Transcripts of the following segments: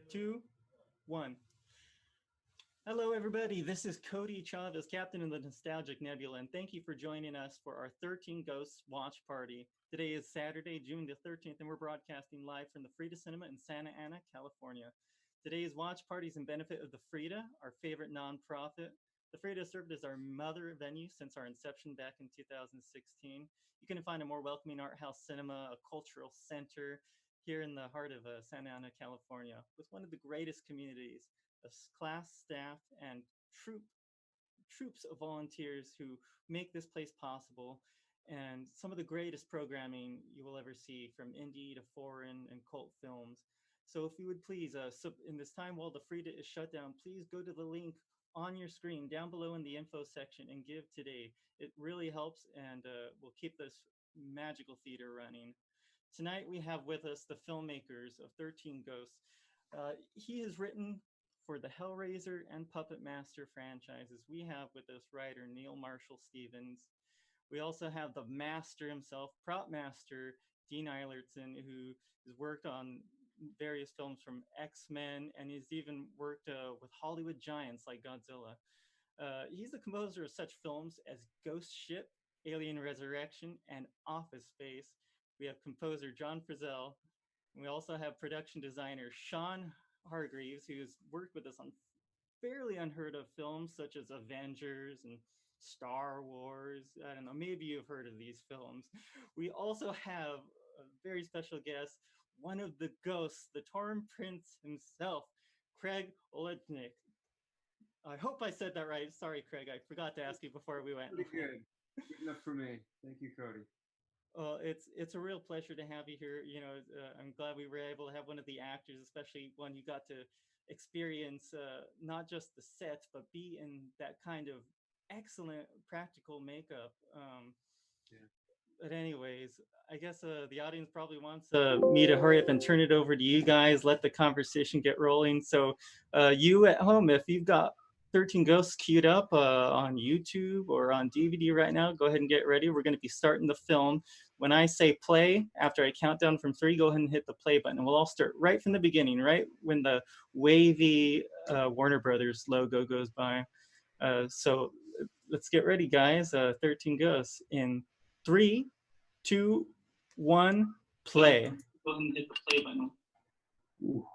Two, one. Hello, everybody. This is Cody Chavez, captain of the nostalgic Nebula, and thank you for joining us for our 13 Ghosts watch party. Today is Saturday, June the 13th, and we're broadcasting live from the Frida Cinema in Santa Ana, California. Today's watch party is in benefit of the Frida, our favorite nonprofit. The Frida served as our mother venue since our inception back in 2016. You can find a more welcoming art house cinema, a cultural center here in the heart of Santa Ana, California, with one of the greatest communities of class, staff, and troops of volunteers who make this place possible, and some of the greatest programming you will ever see, from indie to foreign and cult films. So if you would please, in this time while the Frida is shut down, please go to the link on your screen down below in the info section and give today. It really helps and will keep this magical theater running. Tonight we have with us the filmmakers of 13 Ghosts. He has written for the Hellraiser and Puppet Master franchises. We have with us writer Neal Marshall Stevens. We also have the master himself, prop master Dean Eilertson, who has worked on various films from X-Men, and he's even worked with Hollywood giants like Godzilla. He's the composer of such films as Ghost Ship, Alien Resurrection, and Office Space. We have composer John Frizzell. We also have production designer Sean Hargreaves, who's worked with us on fairly unheard of films such as Avengers and Star Wars. I don't know, maybe you've heard of these films. We also have a very special guest, one of the ghosts, the Torn Prince himself, Craig Olednik. I hope I said that right. Sorry, Craig, I forgot to ask you before we went. Pretty good. Good enough for me. Thank you, Cody. Well, it's a real pleasure to have you here. I'm glad we were able to have one of the actors, especially one you got to experience not just the sets, but be in that kind of excellent practical makeup. Yeah. But anyways, I guess the audience probably wants me to hurry up and turn it over to you guys, let the conversation get rolling. So you at home, if you've got 13 Ghosts queued up on YouTube or on DVD right now, go ahead and get ready. We're going to be starting the film. When I say play, after I count down from 3, go ahead and hit the play button. And we'll all start right from the beginning, right when the wavy Warner Brothers logo goes by. So let's get ready, guys. 13 Ghosts in 3, 2, 1, play. Go ahead and hit the play button. Ooh.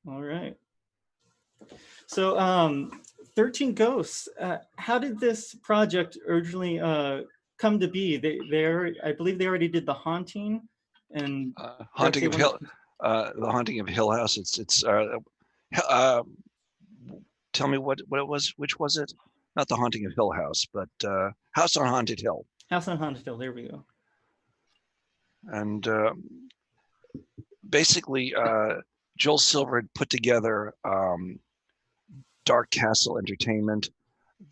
All right. So, 13 Ghosts. How did this project originally come to be? I believe they already did The Haunting, and Haunting of Hill, The Haunting of Hill House. Tell me what it was. Which was it? Not The Haunting of Hill House, but House on Haunted Hill. House on Haunted Hill. There we go. And basically, Joel Silver had put together Dark Castle Entertainment,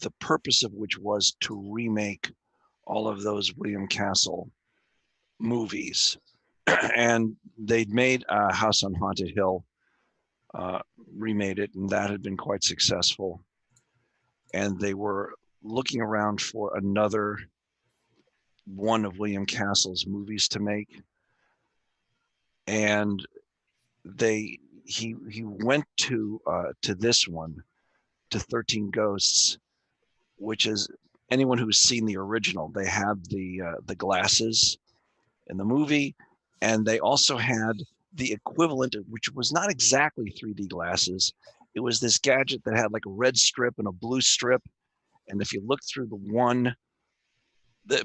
the purpose of which was to remake all of those William Castle movies. And they'd made House on Haunted Hill, remade it, and that had been quite successful. And they were looking around for another one of William Castle's movies to make. And he went to this one, to 13 Ghosts, which is, anyone who's seen the original, they have the glasses in the movie, and they also had the equivalent, which was not exactly 3D glasses. It was this gadget that had like a red strip and a blue strip, and if you look through the one,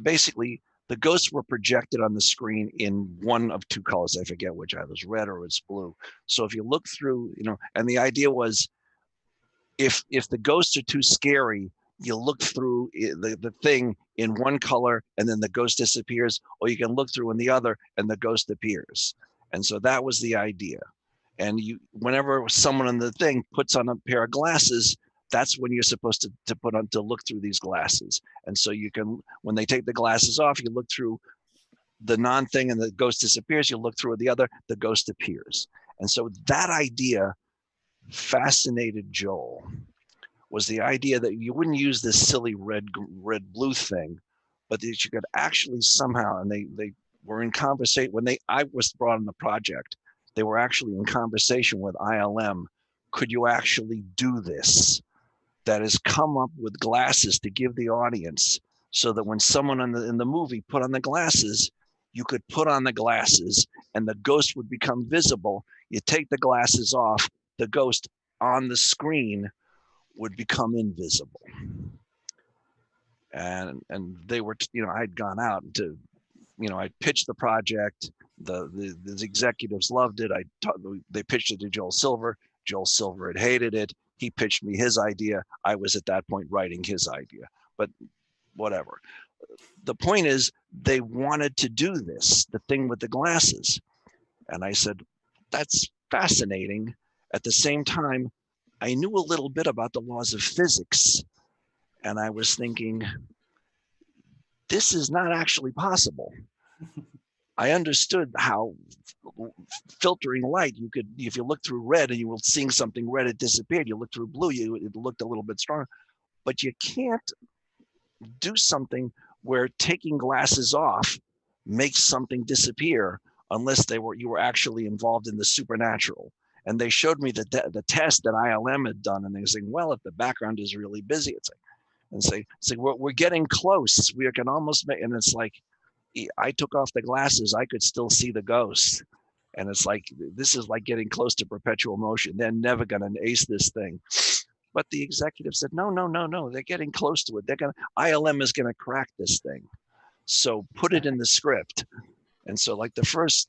basically the ghosts were projected on the screen in one of two colors. I forget which, either was red or it's blue. So if you look through, and the idea was, if the ghosts are too scary, you look through the thing in one color and then the ghost disappears, or you can look through in the other and the ghost appears. And so that was the idea. And whenever someone on the thing puts on a pair of glasses, that's when you're supposed to put on, to look through these glasses. And so you can, when they take the glasses off, you look through the non-thing and the ghost disappears, you look through the other, the ghost appears. And so that idea fascinated Joel, was the idea that you wouldn't use this silly red blue thing, but that you could actually somehow, and they were in conversation when I was brought on the project. They were actually in conversation with ILM. Could you actually do this? That is, come up with glasses to give the audience, so that when someone in the movie put on the glasses, you could put on the glasses and the ghost would become visible. You take the glasses off, the ghost on the screen would become invisible. And they were, I'd gone out to, I pitched the project. The executives loved it. They pitched it to Joel Silver. Joel Silver had hated it. He pitched me his idea. I was at that point writing his idea, but whatever. The point is, they wanted to do this, the thing with the glasses. And I said, that's fascinating. At the same time, I knew a little bit about the laws of physics. And I was thinking, this is not actually possible. I understood how filtering light, you could, if you look through red and you were seeing something red, it disappeared. You look through blue, it looked a little bit stronger. But you can't do something where taking glasses off makes something disappear unless you were actually involved in the supernatural. And they showed me the test that ILM had done, and they were saying, well, if the background is really busy, it's like, we're getting close. We can almost make, and it's like, I took off the glasses, I could still see the ghost. And it's like, this is like getting close to perpetual motion. They're never going to ace this thing. But the executive said, no, they're getting close to it. ILM is going to crack this thing. So put it in the script. And so like the first,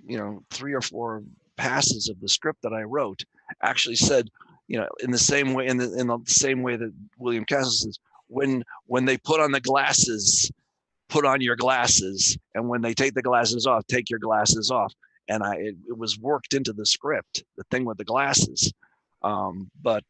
3 or 4 passes of the script that I wrote actually said, in the same way, in the same way that William Castle says, when they put on the glasses, put on your glasses, and when they take the glasses off, take your glasses off. And it was worked into the script, the thing with the glasses. But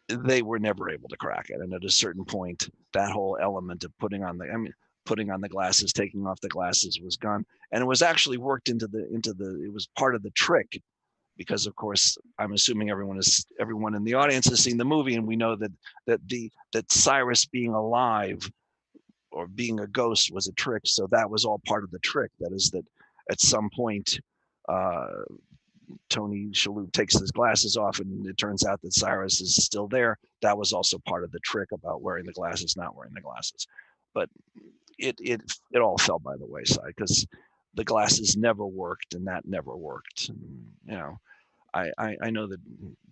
they were never able to crack it. And at a certain point, that whole element of putting on the glasses, taking off the glasses was gone. And it was actually worked into it was part of the trick. Because of course, I'm assuming everyone in the audience has seen the movie, and we know that Cyrus being alive or being a ghost was a trick. So that was all part of the trick. That is that at some point, Tony Shalhoub takes his glasses off, and it turns out that Cyrus is still there. That was also part of the trick about wearing the glasses, not wearing the glasses. But it all fell by the wayside because the glasses never worked, and that never worked. And, I know that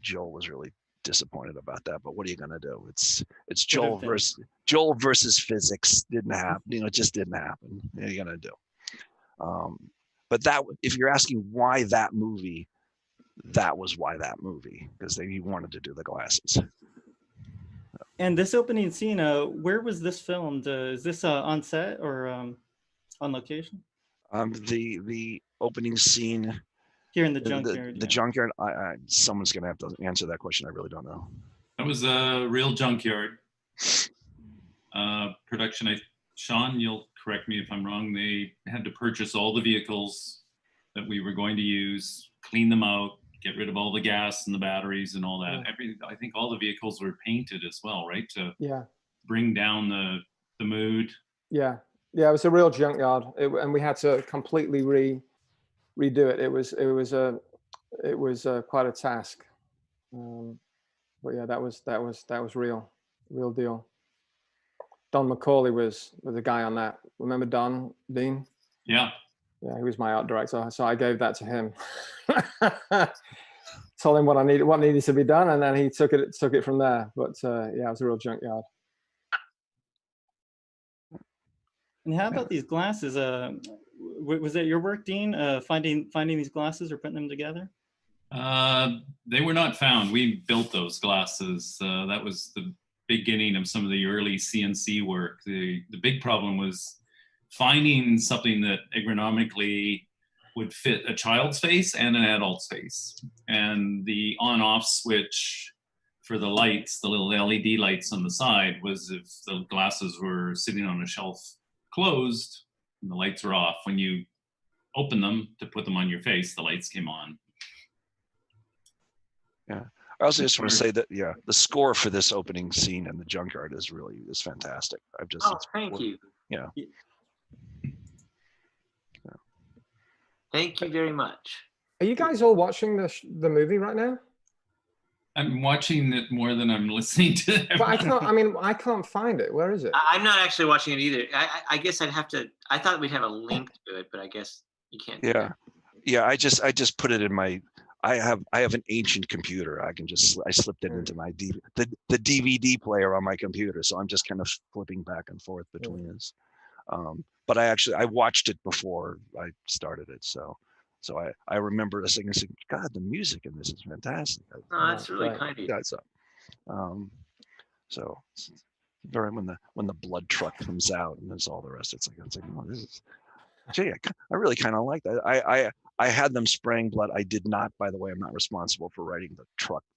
Joel was really disappointed about that, but what are you going to do? It's Joel versus physics. Didn't happen. It just didn't happen. What are you going to do? But if you're asking why that movie, that was why that movie, because he wanted to do the glasses. And this opening scene, where was this filmed? Is this on set or on location? The opening scene here in the junkyard. The junkyard. Someone's going to have to answer that question. I really don't know. That was a real junkyard production. Sean, you'll correct me if I'm wrong. They had to purchase all the vehicles that we were going to use, clean them out, get rid of all the gas and the batteries and all that. I think all the vehicles were painted as well, right? To bring down the mood. Yeah, it was a real junkyard, and we had to completely redo it. It was quite a task. But yeah, that was real deal. Don McCauley was the guy on that. Remember Don, Dean? Yeah. Yeah, he was my art director, so I gave that to him. Told him what needed to be done, and then he took it from there. But yeah, it was a real junkyard. And how about these glasses? Was that your work, Dean? Finding these glasses or putting them together? They were not found. We built those glasses. That was the beginning of some of the early CNC work. The big problem was finding something that ergonomically would fit a child's face and an adult's face. And the on-off switch for the lights, the little LED lights on the side, was if the glasses were sitting on a shelf closed and the lights were off. When you open them to put them on your face, the lights came on. Yeah. I also just want to say that, the score for this opening scene in the junkyard is fantastic. Thank you. Yeah. Thank you very much. Are you guys all watching the movie right now? I'm watching it more than I'm listening to it. But I can't. I mean, I can't find it. Where is it? I'm not actually watching it either. I guess I'd have to. I thought we'd have a link to it, but I guess you can't. do Yeah. that. Yeah. I just put it in my. I have an ancient computer. I slipped it into my the DVD player on my computer, so I'm just kind of flipping back and forth between us. But I watched it before I started it, so I remember saying, God, the music in this is fantastic. Oh, that's really Right. kind of you. Yeah, so very when the blood truck comes out and there's all the rest, it's like well, this is. Gee, I really kind of like that. I had them spraying blood. I did not, by the way. I'm not responsible for writing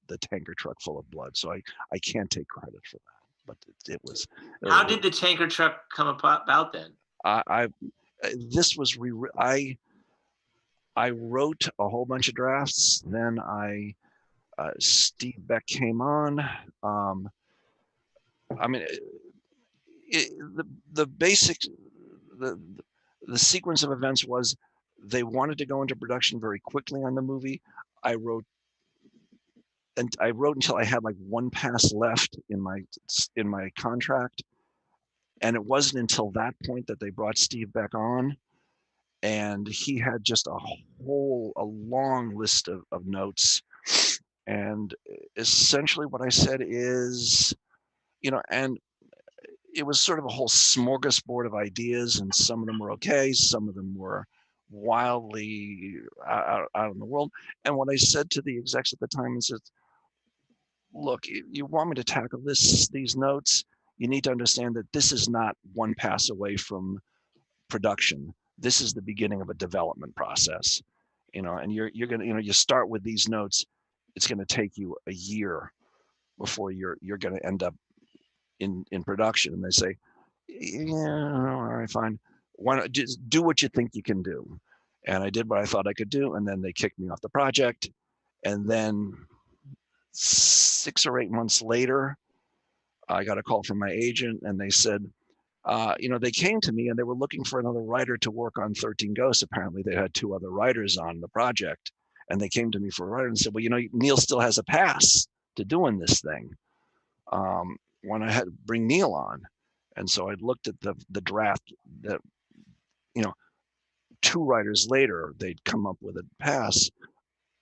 the tanker truck full of blood, so I can't take credit for that. But it was. How did the tanker truck come about then? This was I wrote a whole bunch of drafts. Then Steve Beck came on. I mean, the basic the sequence of events was they wanted to go into production very quickly on the movie. I wrote until I had like one pass left in my contract, and it wasn't until that point that they brought Steve Beck on, and he had just a long list of notes, and essentially what I said is, and it was sort of a whole smorgasbord of ideas, and some of them were okay, some of them were wildly out in the world. And what I said to the execs at the time is that, look, you want me to tackle these notes, you need to understand that this is not one pass away from production. This is the beginning of a development process, and you're gonna, you start with these notes, it's gonna take you a year before you're gonna end up in production. And they say, yeah, all right, fine. Why not just do what you think you can do? And I did what I thought I could do, and then they kicked me off the project. And then 6 or 8 months later, I got a call from my agent, and they said, they came to me and they were looking for another writer to work on 13 Ghosts. Apparently they had 2 other writers on the project, and they came to me for a writer and said, well, Neal still has a pass to doing this thing. When I had to bring Neal on. And so I looked at the draft that, 2 writers later, they'd come up with a pass,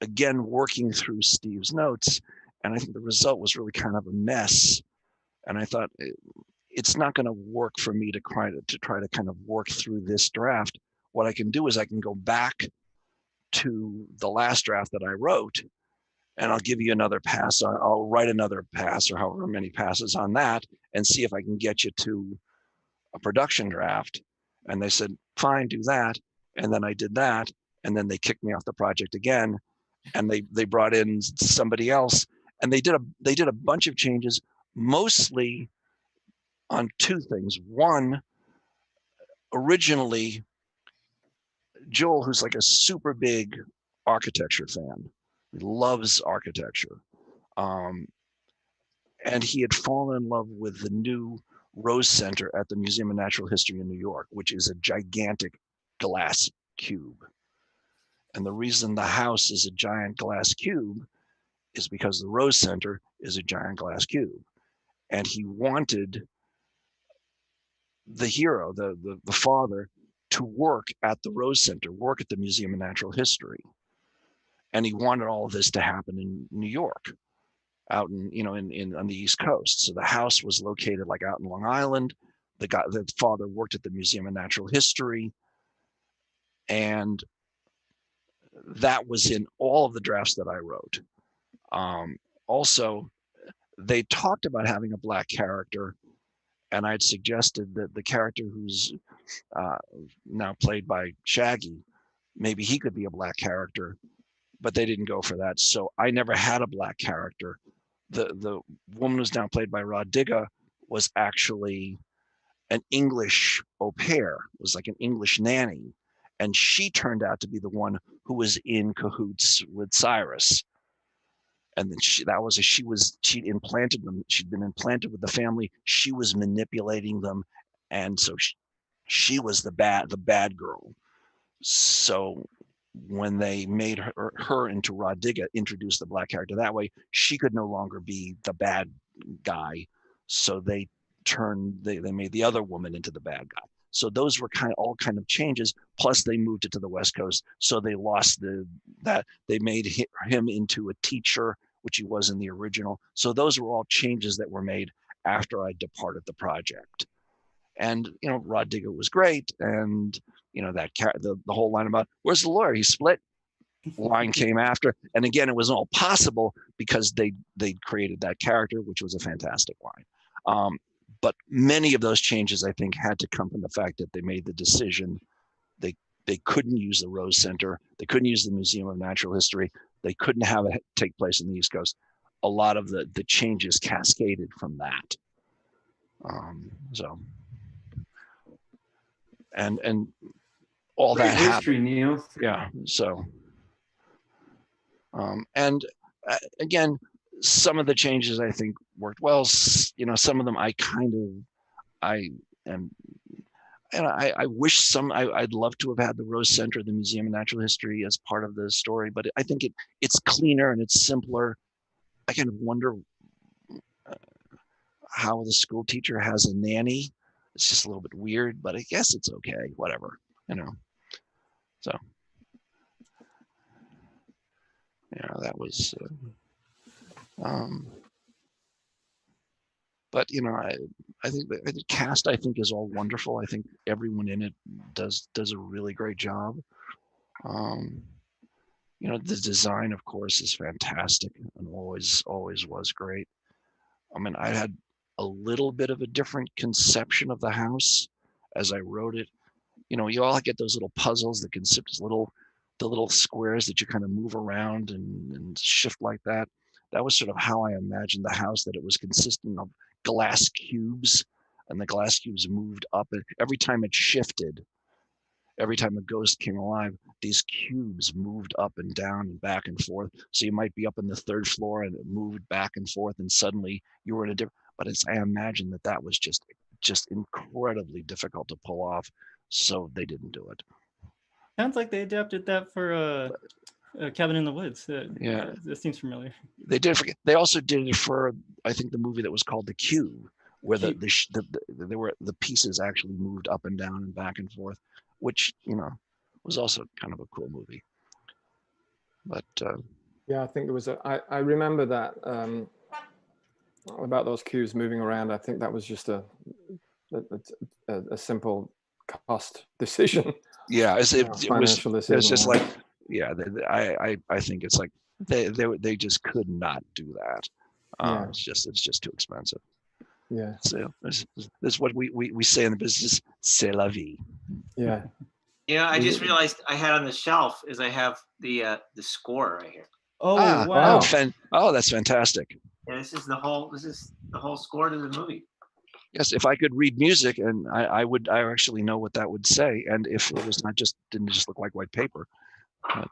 again, working through Steve's notes. And I think the result was really kind of a mess. And I thought, it's not going to work for me to try to kind of work through this draft. What I can do is I can go back to the last draft that I wrote, and I'll give you another pass. I'll write another pass or however many passes on that and see if I can get you to a production draft. And they said, fine, do that. And then I did that. And then they kicked me off the project again. And they brought in somebody else. And they did a bunch of changes, mostly on 2 things. One, originally, Joel, who's like a super big architecture fan, he loves architecture. And he had fallen in love with the new Rose Center at the Museum of Natural History in New York, which is a gigantic glass cube. And the reason the house is a giant glass cube is because the Rose Center is a giant glass cube. And he wanted the hero, the father, to work at the Rose Center, work at the Museum of Natural History. And he wanted all of this to happen in New York, out in on the East Coast. So the house was located like out in Long Island. The father worked at the Museum of Natural History, and that was in all of the drafts that I wrote. Also, they talked about having a Black character, and I'd suggested that the character who's now played by Shaggy, maybe he could be a Black character, but they didn't go for that. So I never had a Black character. The woman who's now played by Rod Digga was actually an English au pair, was like an English nanny. And she turned out to be the one who was in cahoots with Cyrus. And then she'd implanted them. She'd been implanted with the family. She was manipulating them. And so she was the bad girl. So when they made her into Rodiga, introduced the black character that way, she could no longer be the bad guy. So they made the other woman into the bad guy. So those were all kind of changes. Plus they moved it to the West Coast. So they lost they made him into a teacher, which he was in the original. So those were all changes that were made after I departed the project. And, Rodiga was great. And, that the whole line about, where's the lawyer? He split. Line came after. And again, it was all possible because they created that character, which was a fantastic line. But many of those changes, I think, had to come from the fact that they made the decision. They couldn't use the Rose Center. They couldn't use the Museum of Natural History. They couldn't have it take place in the East Coast. A lot of the changes cascaded from that. And all Great that history, happened. Neal. Yeah. So, and again, some of the changes I think worked well. Some of them I wish I'd love to have had the Rose Center, the Museum of Natural History as part of the story, but I think it's cleaner and it's simpler. I kind of wonder how the school teacher has a nanny. It's just a little bit weird, but I guess it's okay, whatever, so that was, but I think the cast is all wonderful. I think everyone in it does a really great job. The design, of course, is fantastic and always was great. I mean, I had a little bit of a different conception of the house as I wrote it. You all get those little puzzles that consist of the little squares that you kind of move around and shift like that. That was sort of how I imagined the house, that it was consistent of glass cubes, and the glass cubes moved up. And every time it shifted, every time a ghost came alive, these cubes moved up and down and back and forth. So you might be up on the third floor and it moved back and forth, and suddenly you were in a different, but I imagine that was just incredibly difficult to pull off. So they didn't do it. Sounds like they adapted that for Cabin in the Woods. Yeah, this seems familiar. They did. They also did it for, I think, the movie that was called The Cube, where the pieces actually moved up and down and back and forth, which was also kind of a cool movie. But yeah, I think there was I remember that about those cubes moving around. I think that was just a simple cost decision. Yeah, it was just like, yeah, I think it's like they just could not do that. It's just too expensive. Yeah. So this is what we say in the business, c'est la vie. Yeah. I just realized I had on the shelf is I have the score right here. Oh, wow. That's fantastic. Yeah, this is the whole score to the movie. Yes, if I could read music, and I actually know what that would say, and if it was didn't just look like white paper. But,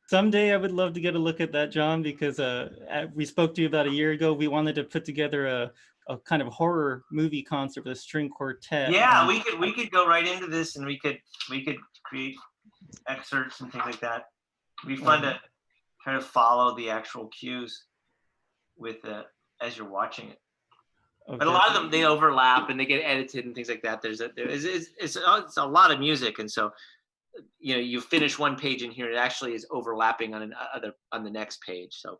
someday I would love to get a look at that, John, because we spoke to you about a year ago. We wanted to put together a kind of horror movie concert with a string quartet. Yeah, we could go right into this, and we could create excerpts and things like that. It'd be fun to kind of follow the actual cues with as you're watching it. But a lot of them, they overlap and they get edited and things like that. It's a lot of music, and so you finish one page in here, it actually is overlapping on the next page. So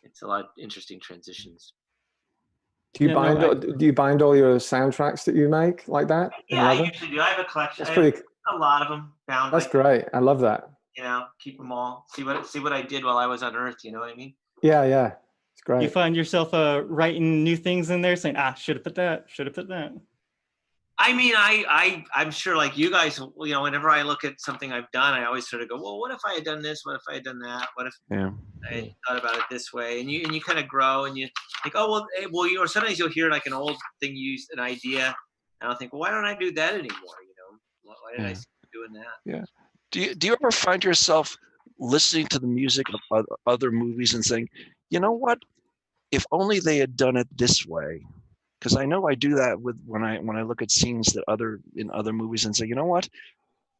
it's a lot of interesting transitions. Do you bind all your soundtracks that you make like that? Yeah, I usually do. I have a collection. That's pretty. A lot of them bound. That's great. I love that. Keep them all. See what I did while I was on Earth. You know what I mean? Yeah. It's great. You find yourself writing new things in there, saying, should have put that. I mean, I'm sure, like you guys, whenever I look at something I've done, I always sort of go, well, what if I had done this? What if I had done that? What if I thought about it this way? And you kind of grow, and you think, or sometimes you'll hear like an old thing, an idea, and I'll think, well, why don't I do that anymore? Why did I stop doing that? Yeah. Do you ever find yourself listening to the music of other movies and saying, you know what? If only they had done it this way, because I know I do that with when I look at scenes that in other movies and say, you know what,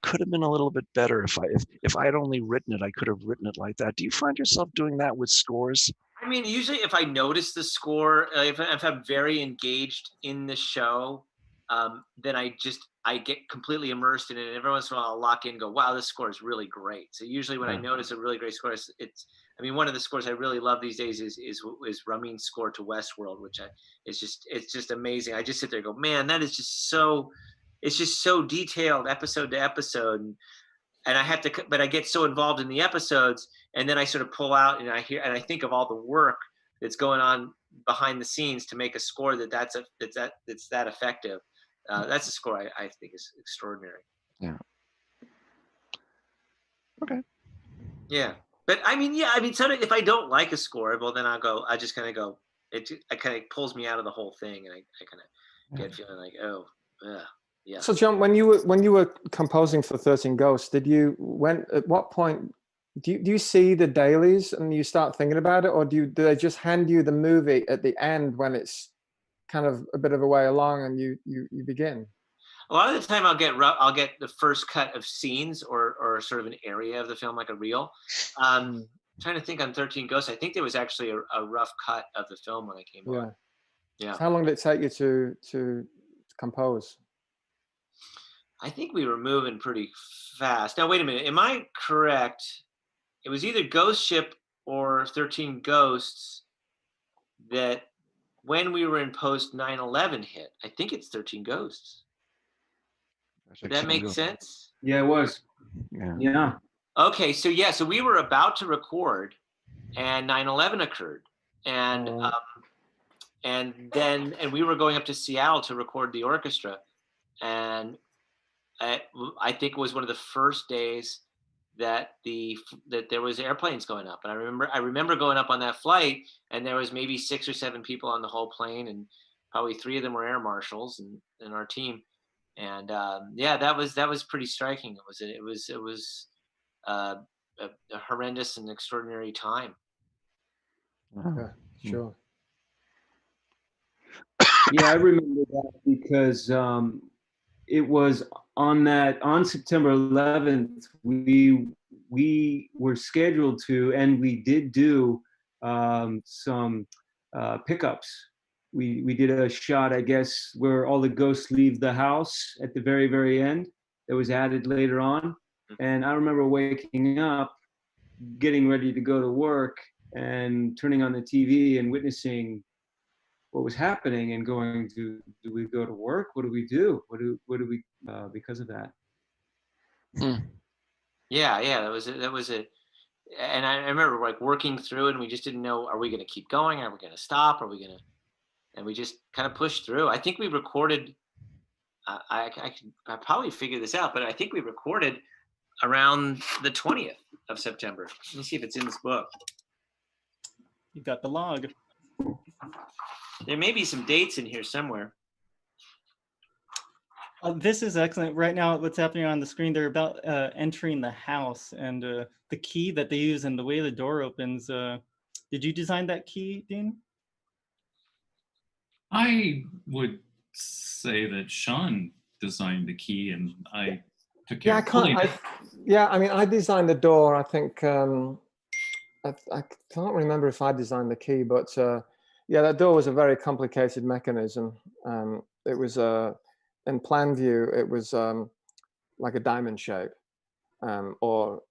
could have been a little bit better if I had only written it, I could have written it like that. Do you find yourself doing that with scores? I mean, usually if I notice the score, if I'm very engaged in the show, then I get completely immersed in it. And every once in a while I'll lock in and go, wow, this score is really great. So usually when I notice a really great score, I mean, one of the scores I really love these days is Ramin's score to Westworld, which it's just amazing. I just sit there and go, man, that is just so, it's just so detailed episode to episode. And I have to, but I get so involved in the episodes, and then I sort of pull out and I think of all the work that's going on behind the scenes to make a score that's that effective. That's a score I think is extraordinary. Yeah. Okay. Yeah. But I mean, sometimes if I don't like a score, well, then I just kind of go, it kind of pulls me out of the whole thing. And I kind of get feeling like, oh, yeah. So John, when you were composing for 13 Ghosts, at what point do you see the dailies and you start thinking about it, or do they just hand you the movie at the end when it's kind of a bit of a way along and you begin? A lot of the time I'll get the first cut of scenes or sort of an area of the film, like a reel. I'm trying to think on 13 Ghosts. I think there was actually a rough cut of the film when I came on. Yeah. So how long did it take you to compose? I think we were moving pretty fast. Now, wait a minute. Am I correct? It was either Ghost Ship or 13 Ghosts that when we were in post 9/11 hit. I think it's 13 Ghosts. Does that make sense? Yeah, it was. Yeah. Okay, so we were about to record, and 9/11 occurred, and we were going up to Seattle to record the orchestra, and I think it was one of the first days that there was airplanes going up, and I remember going up on that flight, and there was maybe 6 or 7 people on the whole plane, and probably 3 of them were air marshals and our team. And that was pretty striking. It was a horrendous and extraordinary time. Okay, sure. Yeah, I remember that because it was on September 11th. We were scheduled to, and we did do some pickups. We did a shot, I guess, where all the ghosts leave the house at the very, very end. That was added later on. And I remember waking up, getting ready to go to work, and turning on the TV and witnessing what was happening and going, do we go to work? What do we do? What do we because of that? Yeah, that was it. And I remember like working through it, and we just didn't know, are we going to keep going? Are we going to stop? Are we going to? And we just kind of pushed through. I think we recorded, I probably figured this out, but I think we recorded around the 20th of September. Let me see if it's in this book. You got the log. There may be some dates in here somewhere. This is excellent. Right now, what's happening on the screen, they're about entering the house, and the key that they use and the way the door opens. Did you design that key, Dean? I would say that Sean designed the key, and I took care of pulling it. I mean, I designed the door. I think I can't remember if I designed the key, but that door was a very complicated mechanism. It was in plan view, it was like a diamond shape, or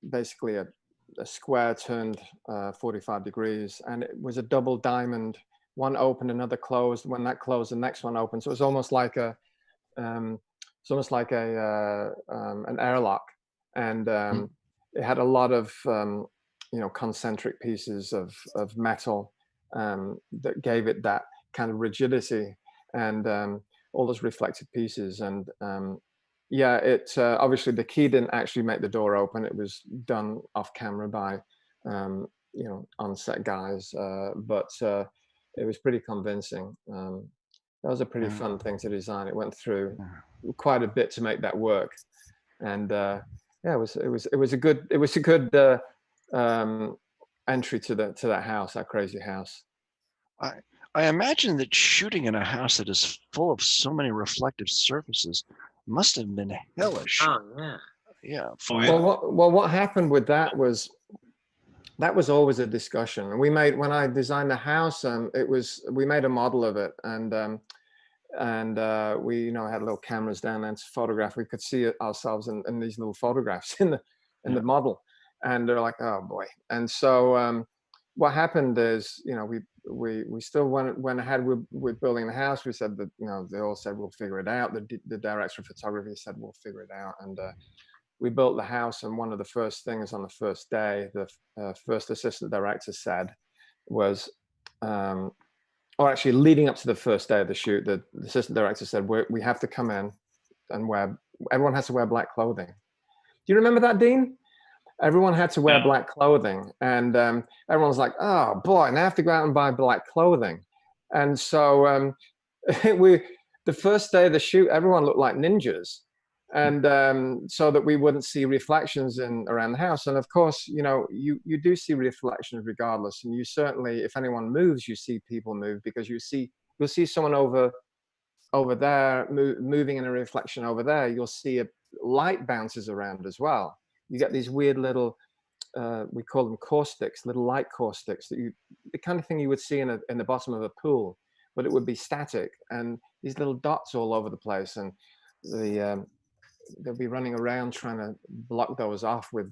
basically a square turned 45 degrees, and it was a double diamond, one open, another closed. When that closed, the next one opened. So it was almost like an airlock, and it had a lot of concentric pieces of metal that gave it that kind of rigidity, and all those reflective pieces. And obviously the key didn't actually make the door open. It was done off camera by on-set guys, but it was pretty convincing. That was a pretty fun thing to design. It went through quite a bit to make that work, and it was a good entry to that house, that crazy house. I imagine that shooting in a house that is full of so many reflective surfaces must have been hellish. Oh yeah. Yeah. Oh, yeah. What happened with that was always a discussion. And when I designed the house, we made a model of it, and we had little cameras down there to photograph. We could see ourselves in these little photographs in the model, and they're like, oh boy. And so what happened is, we still went ahead with building the house. We said that, they all said we'll figure it out. The director of photography said we'll figure it out, and we built the house. And one of the first things on the first day, the first assistant director said was, or actually leading up to the first day of the shoot, the assistant director said, we have to come in and everyone has to wear black clothing. Do you remember that, Dean? Everyone had to wear black clothing, and everyone was like, oh boy, now I have to go out and buy black clothing. And so the first day of the shoot, everyone looked like ninjas, and so that we wouldn't see reflections around the house. And of course, you do see reflections regardless, and you certainly, if anyone moves, you see people move, because you'll see someone over there moving in a reflection over there. You'll see a light bounces around as well. You get these weird little, we call them caustics, little light caustics, the kind of thing you would see in the bottom of a pool, but it would be static, and these little dots all over the place, and they'll be running around trying to block those off with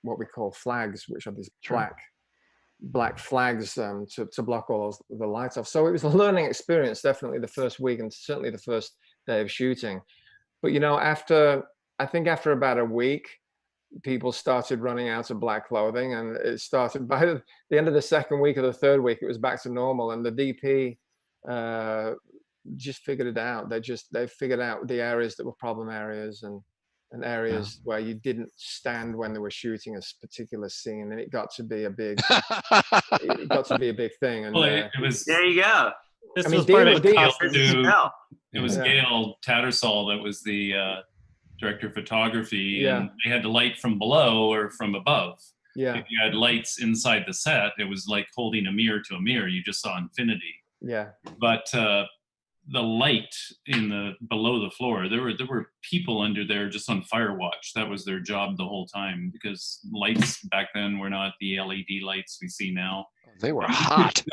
what we call flags, which are these black flags to block all the lights off. So it was a learning experience, definitely the first week, and certainly the first day of shooting. But after about a week, people started running out of black clothing, and it started by the end of the second week or the third week, it was back to normal. And the DP just figured it out. They figured out the areas that were problem areas, and areas where you didn't stand when they were shooting a particular scene, and it got to be a big thing. And Well, it was, there you go. This I mean, was part of the Gail cost. it was Gail Tattersall that was the director of photography, and they had to light from below or from above. Yeah. If you had lights inside the set, it was like holding a mirror to a mirror. You just saw infinity. Yeah. But the light below the floor, there were people under there just on fire watch. That was their job the whole time, because lights back then were not the LED lights we see now. They were hot.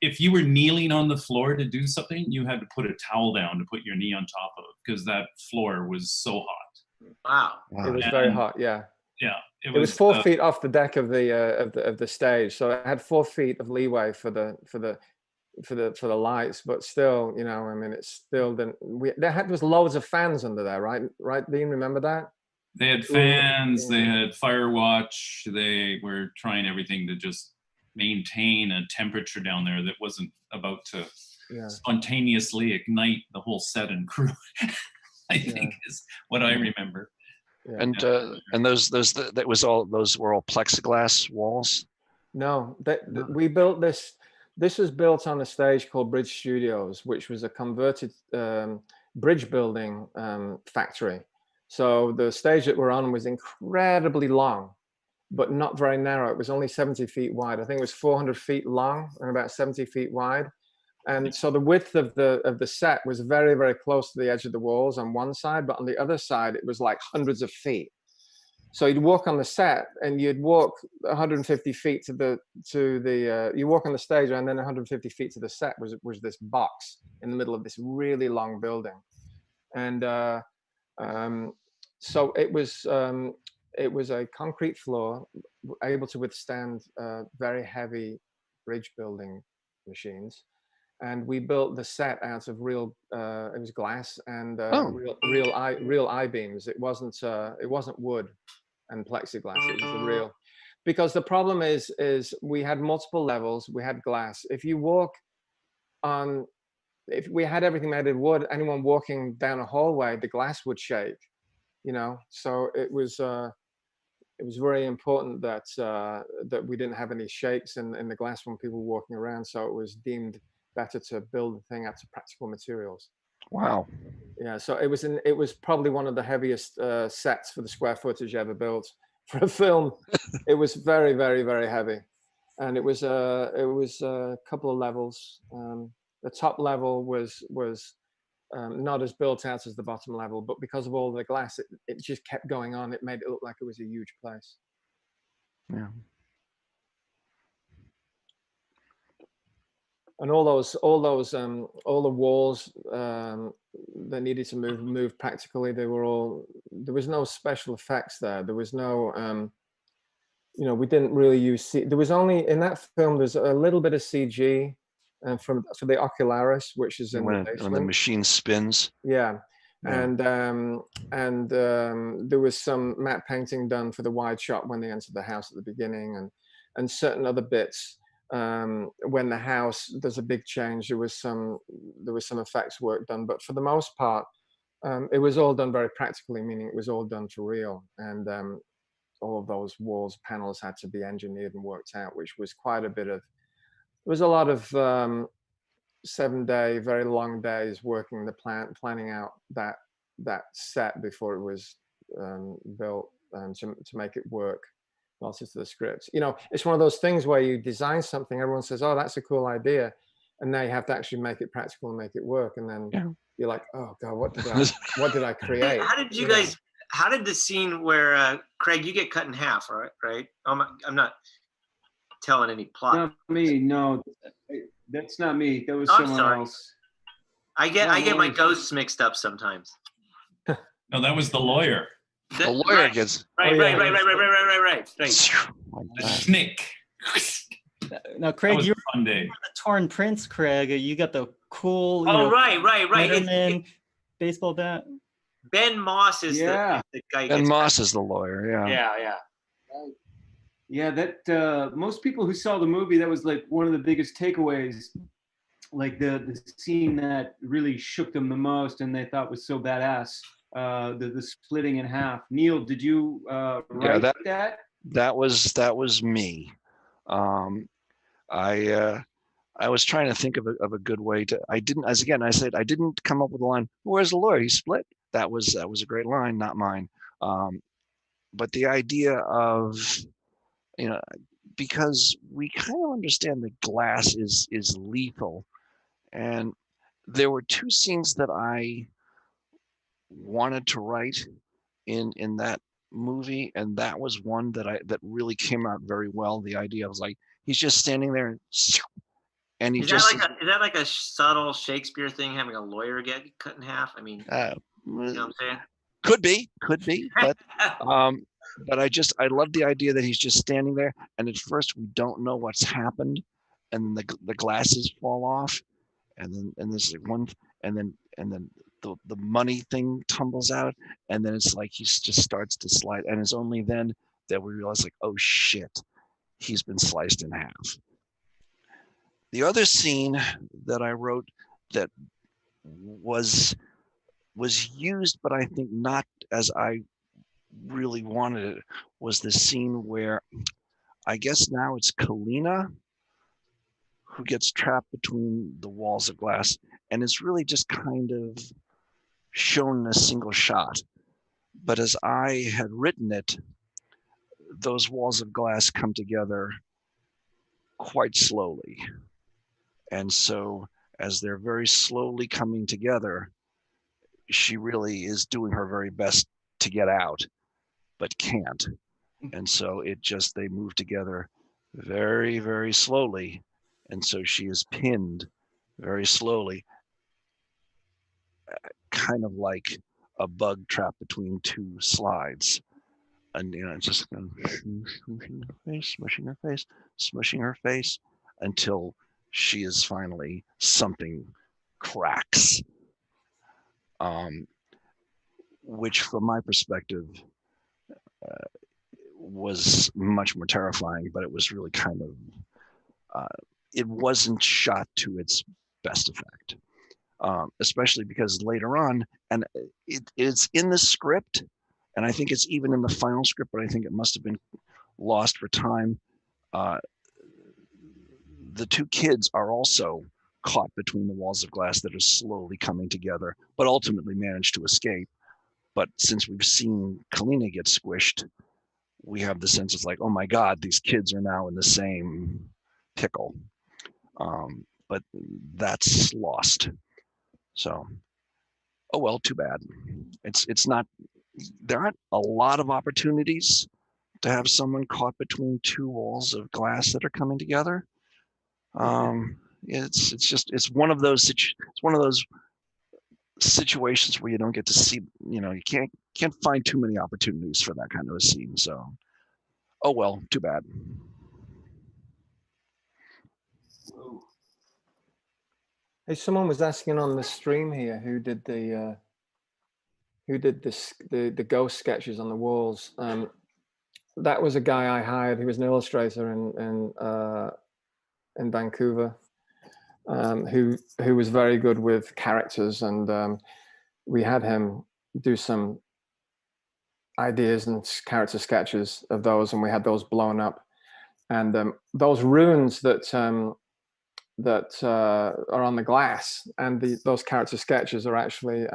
If you were kneeling on the floor to do something, you had to put a towel down to put your knee on top of, because that floor was so hot. Wow. It was very hot. Yeah. Yeah. It was 4 feet off the deck of the stage, so it had 4 feet of leeway for the lights, but still, I mean, it still didn't. There was loads of fans under there, right? Right, Dean, remember that? They had fans. They had fire watch. They were trying everything to just maintain a temperature down there that wasn't about to spontaneously ignite the whole set and crew. I think is what I remember. Yeah. And those were all plexiglass walls. No, we built this. This was built on a stage called Bridge Studios, which was a converted bridge building factory. So the stage that we're on was incredibly long, but not very narrow. It was only 70 feet wide. I think it was 400 feet long and about 70 feet wide. And so the width of the set was very, very close to the edge of the walls on one side, but on the other side, it was like hundreds of feet. So you'd walk on the set, and you'd walk 150 feet you walk on the stage, and then 150 feet to the set was this box in the middle of this really long building. And so it was a concrete floor able to withstand very heavy bridge building machines. And we built the set out of real it was glass and real I-beams. It wasn't wood and plexiglass. It was the real, because the problem is we had multiple levels. We had glass. If we had everything made of wood, anyone walking down a hallway, the glass would shake, so it was very important that we didn't have any shakes in the glass when people were walking around. So it was deemed better to build the thing out of practical materials. Wow. Yeah, so it was probably one of the heaviest sets for the square footage ever built for a film. It was very, very, very heavy. and it was a couple of levels. The top level was not as built out as the bottom level, but because of all the glass, it just kept going on. It made it look like it was a huge place. Yeah. And all the walls that needed to move practically. There was no special effects there. There was no, we didn't really use. There was only in that film. There's a little bit of CG, for the ocularis, which is in the basement. When the machine spins. Yeah. Yeah. And there was some matte painting done for the wide shot when they entered the house at the beginning, and certain other bits. When the house, there's a big change. There was some effects work done, but for the most part, it was all done very practically, meaning it was all done for real. And all of those walls, panels had to be engineered and worked out, which was quite a bit of. There was a lot of 7-day, very long days working the planning out that set before it was built, to make it work relative to the scripts. It's one of those things where you design something, everyone says, "Oh, that's a cool idea," and now you have to actually make it practical and make it work, and then you're like, "Oh God, what did I create?" How did you guys? How did the scene where Craig, you get cut in half, right? I'm not telling any plot. Not me. No, that's not me. That was someone else. I get my ghosts mixed up sometimes. No, that was the lawyer. The lawyer gets right. The schnick. Now, Craig, you you're fun day. the Torn Prince, Craig. You got the cool. Right. Baseball bat. Ben Moss is the guy. Ben Moss is the lawyer. Yeah. Yeah, that most people who saw the movie, that was like one of the biggest takeaways, like the scene that really shook them the most and they thought was so badass, the splitting in half. Neal, did you write that? That was me. I was trying to think of a good way to. I didn't come up with a line. Where's the lawyer? He split. That was a great line, not mine. But the idea of, because we kind of understand that glass is lethal, and there were two scenes that I wanted to write in that movie, and that was one that really came out very well. The idea was like he's just standing there, and he is that like a subtle Shakespeare thing, having a lawyer get cut in half? I mean, you know what I'm saying? Could be, but but I love the idea that he's just standing there, and at first we don't know what's happened, and the glasses fall off, and there's one, and then the money thing tumbles out, and then it's like he just starts to slide, and it's only then that we realize, like, oh shit, he's been sliced in half. The other scene that I wrote that was used, but I think not as I really wanted it, was the scene where I guess now it's Kalina who gets trapped between the walls of glass, and it's really just kind of shown in a single shot. But as I had written it, those walls of glass come together quite slowly. And so as they're very slowly coming together, she really is doing her very best to get out, but can't. And so they move together very, very slowly. And so she is pinned very slowly, kind of like a bug trapped between two slides. And, just smushing her face until she is finally, something cracks. Which from my perspective was much more terrifying, but it was really kind of, it wasn't shot to its best effect, especially because later on, and it's in the script, and I think it's even in the final script, but I think it must have been lost for time. The two kids are also caught between the walls of glass that are slowly coming together, but ultimately manage to escape. But since we've seen Kalina get squished, we have the sense of like, oh my God, these kids are now in the same pickle. But that's lost. So, oh well, too bad. It's not. There aren't a lot of opportunities to have someone caught between two walls of glass that are coming together. It's one of those situations where you don't get to see. You know, you can't find too many opportunities for that kind of a scene. So, oh well, too bad. Hey, someone was asking on the stream here who did the ghost sketches on the walls. That was a guy I hired. He was an illustrator in Vancouver, who was very good with characters, and we had him do some ideas and character sketches of those, and we had those blown up. And those runes that are on the glass, and those character sketches are actually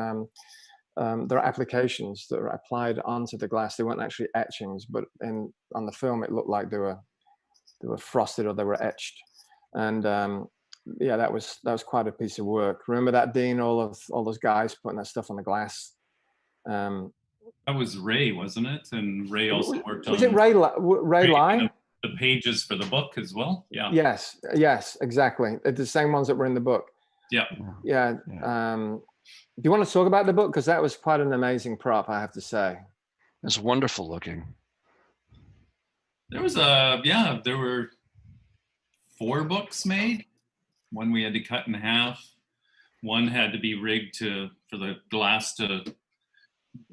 there are applications that are applied onto the glass. They weren't actually etchings, but on the film it looked like they were frosted or they were etched. And yeah, that was quite a piece of work. Remember that, Dean? All those guys putting that stuff on the glass. That was Ray, wasn't it? And Ray also worked on. Was it Ray Lai? The pages for the book as well. Yeah. Yes, exactly. It's the same ones that were in the book. Yeah. Yeah. Do you want to talk about the book? Because that was quite an amazing prop, I have to say. It's wonderful looking. There were 4 books made. One we had to cut in half. One had to be rigged for the glass to.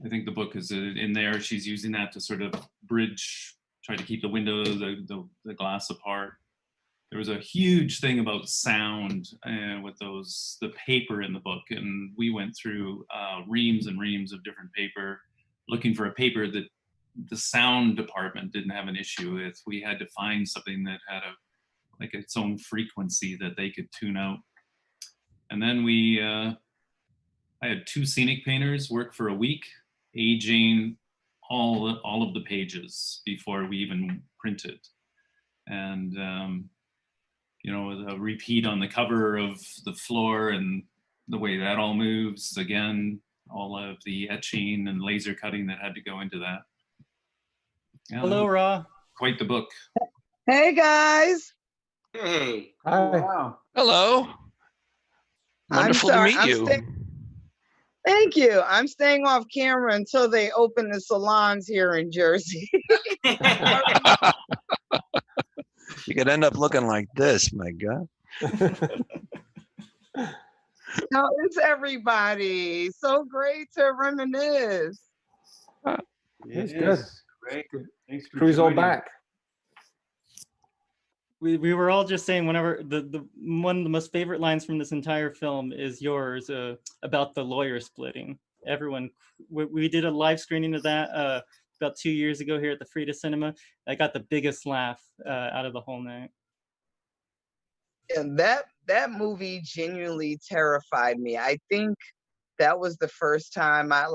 I think the book is in there. She's using that to sort of bridge, try to keep the window, the glass apart. There was a huge thing about sound with the paper in the book, and we went through reams and reams of different paper, looking for a paper that the sound department didn't have an issue with. We had to find something that had its own frequency that they could tune out. And then I had 2 scenic painters work for a week, aging all of the pages before we even printed. And, a repeat on the cover of the floor and the way that all moves. Again, all of the etching and laser cutting that had to go into that. Yeah, Hello, Ra. Quite the book. Hey, guys. Hey. Hi. Wow. Hello. Wonderful to meet you. Thank you. I'm staying off camera until they open the salons here in Jersey. You could end up looking like this, my God. How is everybody? So great to reminisce. It's good. Great. Thanks for Crew's all joining. back. We were all just saying whenever the one of the most favorite lines from this entire film is yours about the lawyer splitting. Everyone, we did a live screening of that about 2 years ago here at the Frida Cinema. I got the biggest laugh out of the whole night. And that movie genuinely terrified me. I think that was the first time I'm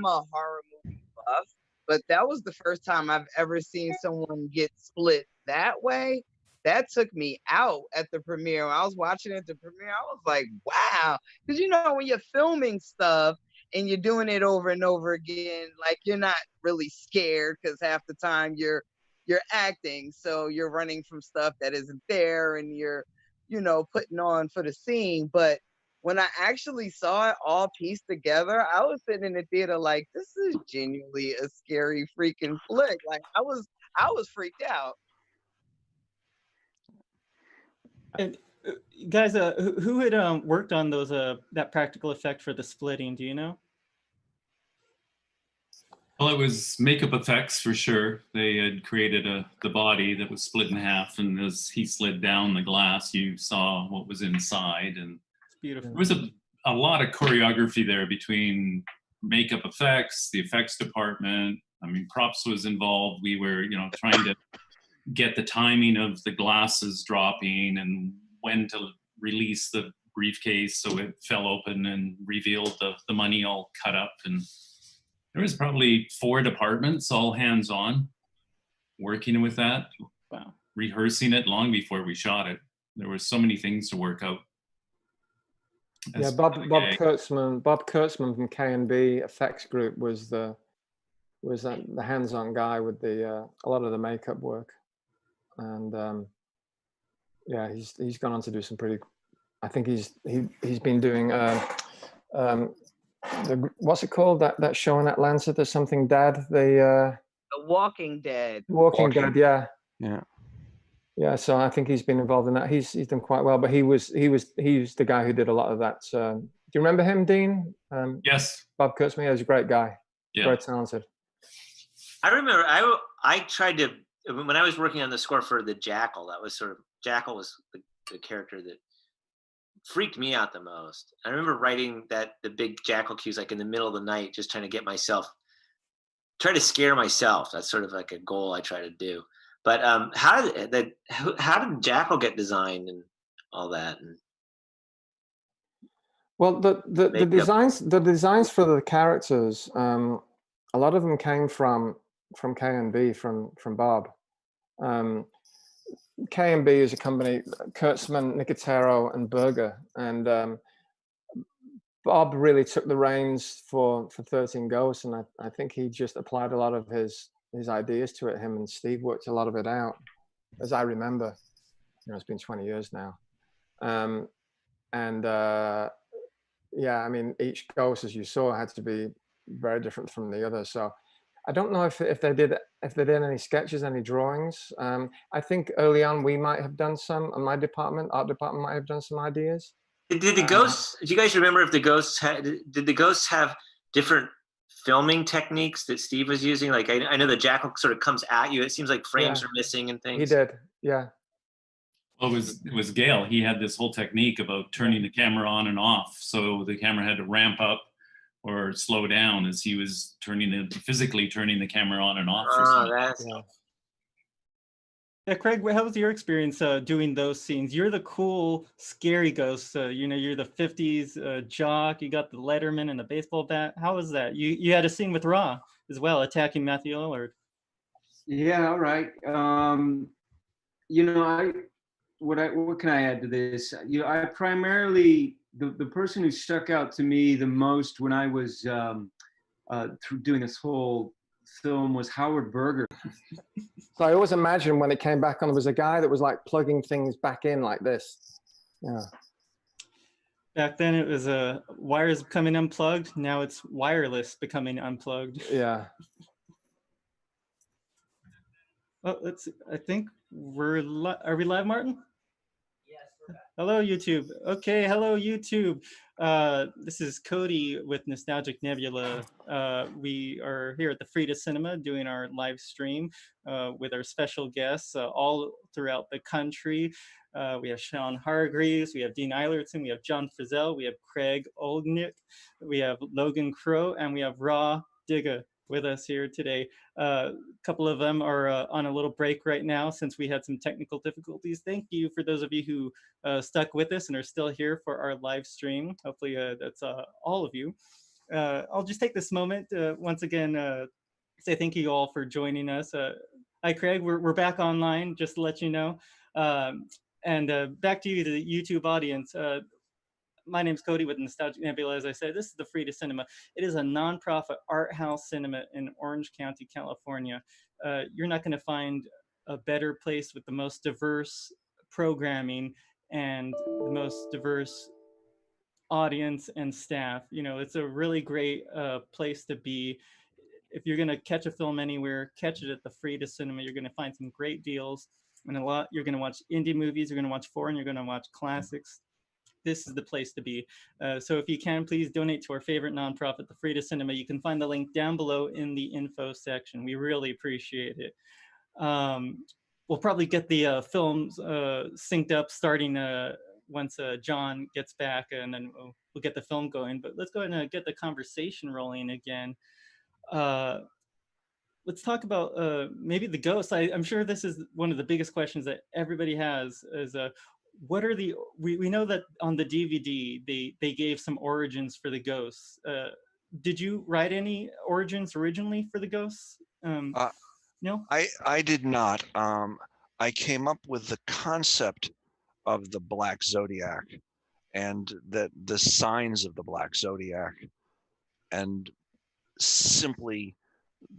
a horror movie buff, but that was the first time I've ever seen someone get split that way. That took me out at the premiere. When I was watching it at the premiere, I was like, wow. Because when you're filming stuff and you're doing it over and over again, like you're not really scared because half the time you're acting. So you're running from stuff that isn't there and you're, putting on for the scene. But when I actually saw it all pieced together, I was sitting in the theater like, this is genuinely a scary freaking flick. Like I was freaked out. And guys, who had worked on those that practical effect for the splitting? Do you know? Well, it was makeup effects for sure. They had created the body that was split in half, and as he slid down the glass, you saw what was inside. And It's beautiful. there was a lot of choreography there between makeup effects, the effects department. I mean, props was involved. We were, trying to get the timing of the glasses dropping and when to release the briefcase so it fell open and revealed the money all cut up. And there was probably 4 departments, all hands on. working with that, Wow. rehearsing it long before we shot it. There were so many things to work out. Yeah, Bob Kurtzman from K&B Effects Group was the hands-on guy with a lot of the makeup work, and yeah, he's gone on to do some pretty. I think he's been doing what's it called, that show in Atlanta? There's something Dad. The Walking Dead. Walking Dead. Yeah. Yeah. Yeah, so I think he's been involved in that. He's done quite well, but he was the guy who did a lot of that. Do you remember him, Dean? Yes. Bob Kurtzman. He was a great guy. Yeah. Very talented. I remember I tried to, when I was working on the score for the Jackal, that was Jackal was the character that freaked me out the most. I remember writing the big Jackal cues like in the middle of the night, just trying to try to scare myself. That's sort of like a goal I try to do. But how did Jackal get designed and all that? And well, the designs for the characters, a lot of them came from K&B, from Bob. K&B is a company, Kurtzman, Nicotero, and Berger, and Bob really took the reins for 13 Ghosts, and I think he just applied a lot of his ideas to it. Him and Steve worked a lot of it out, as I remember. It's been 20 years now, and yeah, I mean, each ghost, as you saw, had to be very different from the other. So I don't know if they did any sketches, any drawings. I think early on we might have done some. In my department, art department, might have done some ideas. Did the ghosts? Do you guys remember if the ghosts did the ghosts have different filming techniques that Steve was using? Like I know the Jackal sort of comes at you. It seems like frames are missing and things. He did, yeah. Well, it was Gale. He had this whole technique about turning the camera on and off, so the camera had to ramp up or slow down as he was physically turning the camera on and off. Yeah, Craig, how was your experience doing those scenes? You're the cool, scary ghost. You're the 50s jock. You got the Letterman and the baseball bat. How was that? You had a scene with Raw as well, attacking Matthew Lillard. Yeah, all right. What can I add to this? I primarily, the person who stuck out to me the most when I was doing this whole film was Howard Berger. So I always imagine when it came back on, there was a guy that was like plugging things back in like this. Yeah. Back then it was wires becoming unplugged. Now it's wireless becoming unplugged. Yeah. Well, I think are we live, Martin? Hello, YouTube. Okay, hello, YouTube. This is Cody with Nostalgic Nebula. We are here at the Frida Cinema doing our live stream with our special guests all throughout the country. We have Sean Hargreaves, we have Dean Eilertson, we have John Frizzell, we have Craig Oldnick, we have Logan Crow, and we have Raw Digga with us here today. A couple of them are on a little break right now since we had some technical difficulties. Thank you for those of you who stuck with us and are still here for our live stream. Hopefully that's all of you. I'll just take this moment once again say thank you all for joining us. Hi Craig, we're back online, just to let you know. And back to you, the YouTube audience. My name's Cody with Nostalgic Nebula. As I said, this is the Frida Cinema. It is a nonprofit art house cinema in Orange County, California. You're not going to find a better place with the most diverse programming and the most diverse audience and staff. It's a really great place to be. If you're going to catch a film anywhere, catch it at the Frida Cinema. You're going to find some great deals and you're going to watch indie movies, you're going to watch foreign, you're going to watch classics. This is the place to be. So if you can, please donate to our favorite nonprofit, the Frida Cinema. You can find the link down below in the info section. We really appreciate it. We'll probably get the films synced up starting once John gets back, and then we'll get the film going. But let's go ahead and get the conversation rolling again. Let's talk about maybe the ghosts. I'm sure this is one of the biggest questions that everybody has is, what are we know that on the DVD they gave some origins for the ghosts. Did you write any origins originally for the ghosts? Neal? I did not. I came up with the concept of the Black Zodiac and the signs of the Black Zodiac, and simply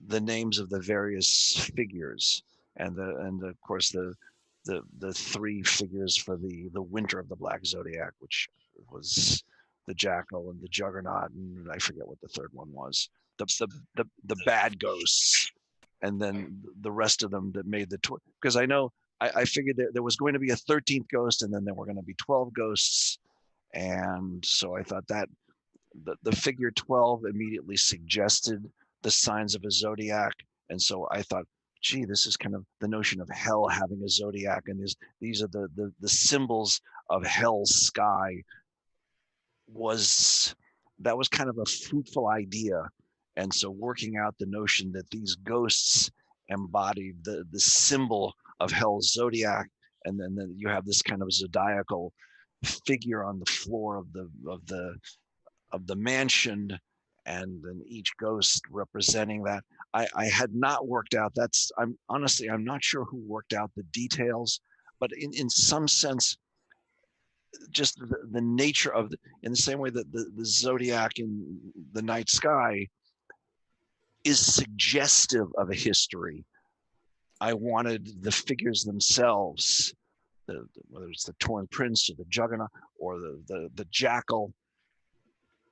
the names of the various figures, and of course the three figures for the winter of the Black Zodiac, which was the Jackal and the Juggernaut, and I forget what the third one was. The bad ghosts, and then the rest of them that made the because I figured there was going to be a 13th ghost, and then there were going to be 12 ghosts, and so I thought that the figure 12 immediately suggested the signs of a zodiac, and so I thought, gee, this is kind of the notion of hell having a zodiac, and these are the symbols of hell's sky. That was kind of a fruitful idea, and so working out the notion that these ghosts embodied the symbol of hell's zodiac, and then you have this kind of zodiacal figure on the floor of the mansion, and then each ghost representing that. I had not worked out. I'm not sure who worked out the details, but in some sense, just the nature of in the same way that the zodiac in the night sky is suggestive of a history. I wanted the figures themselves, whether it's the Torn Prince or the Juggernaut or the Jackal,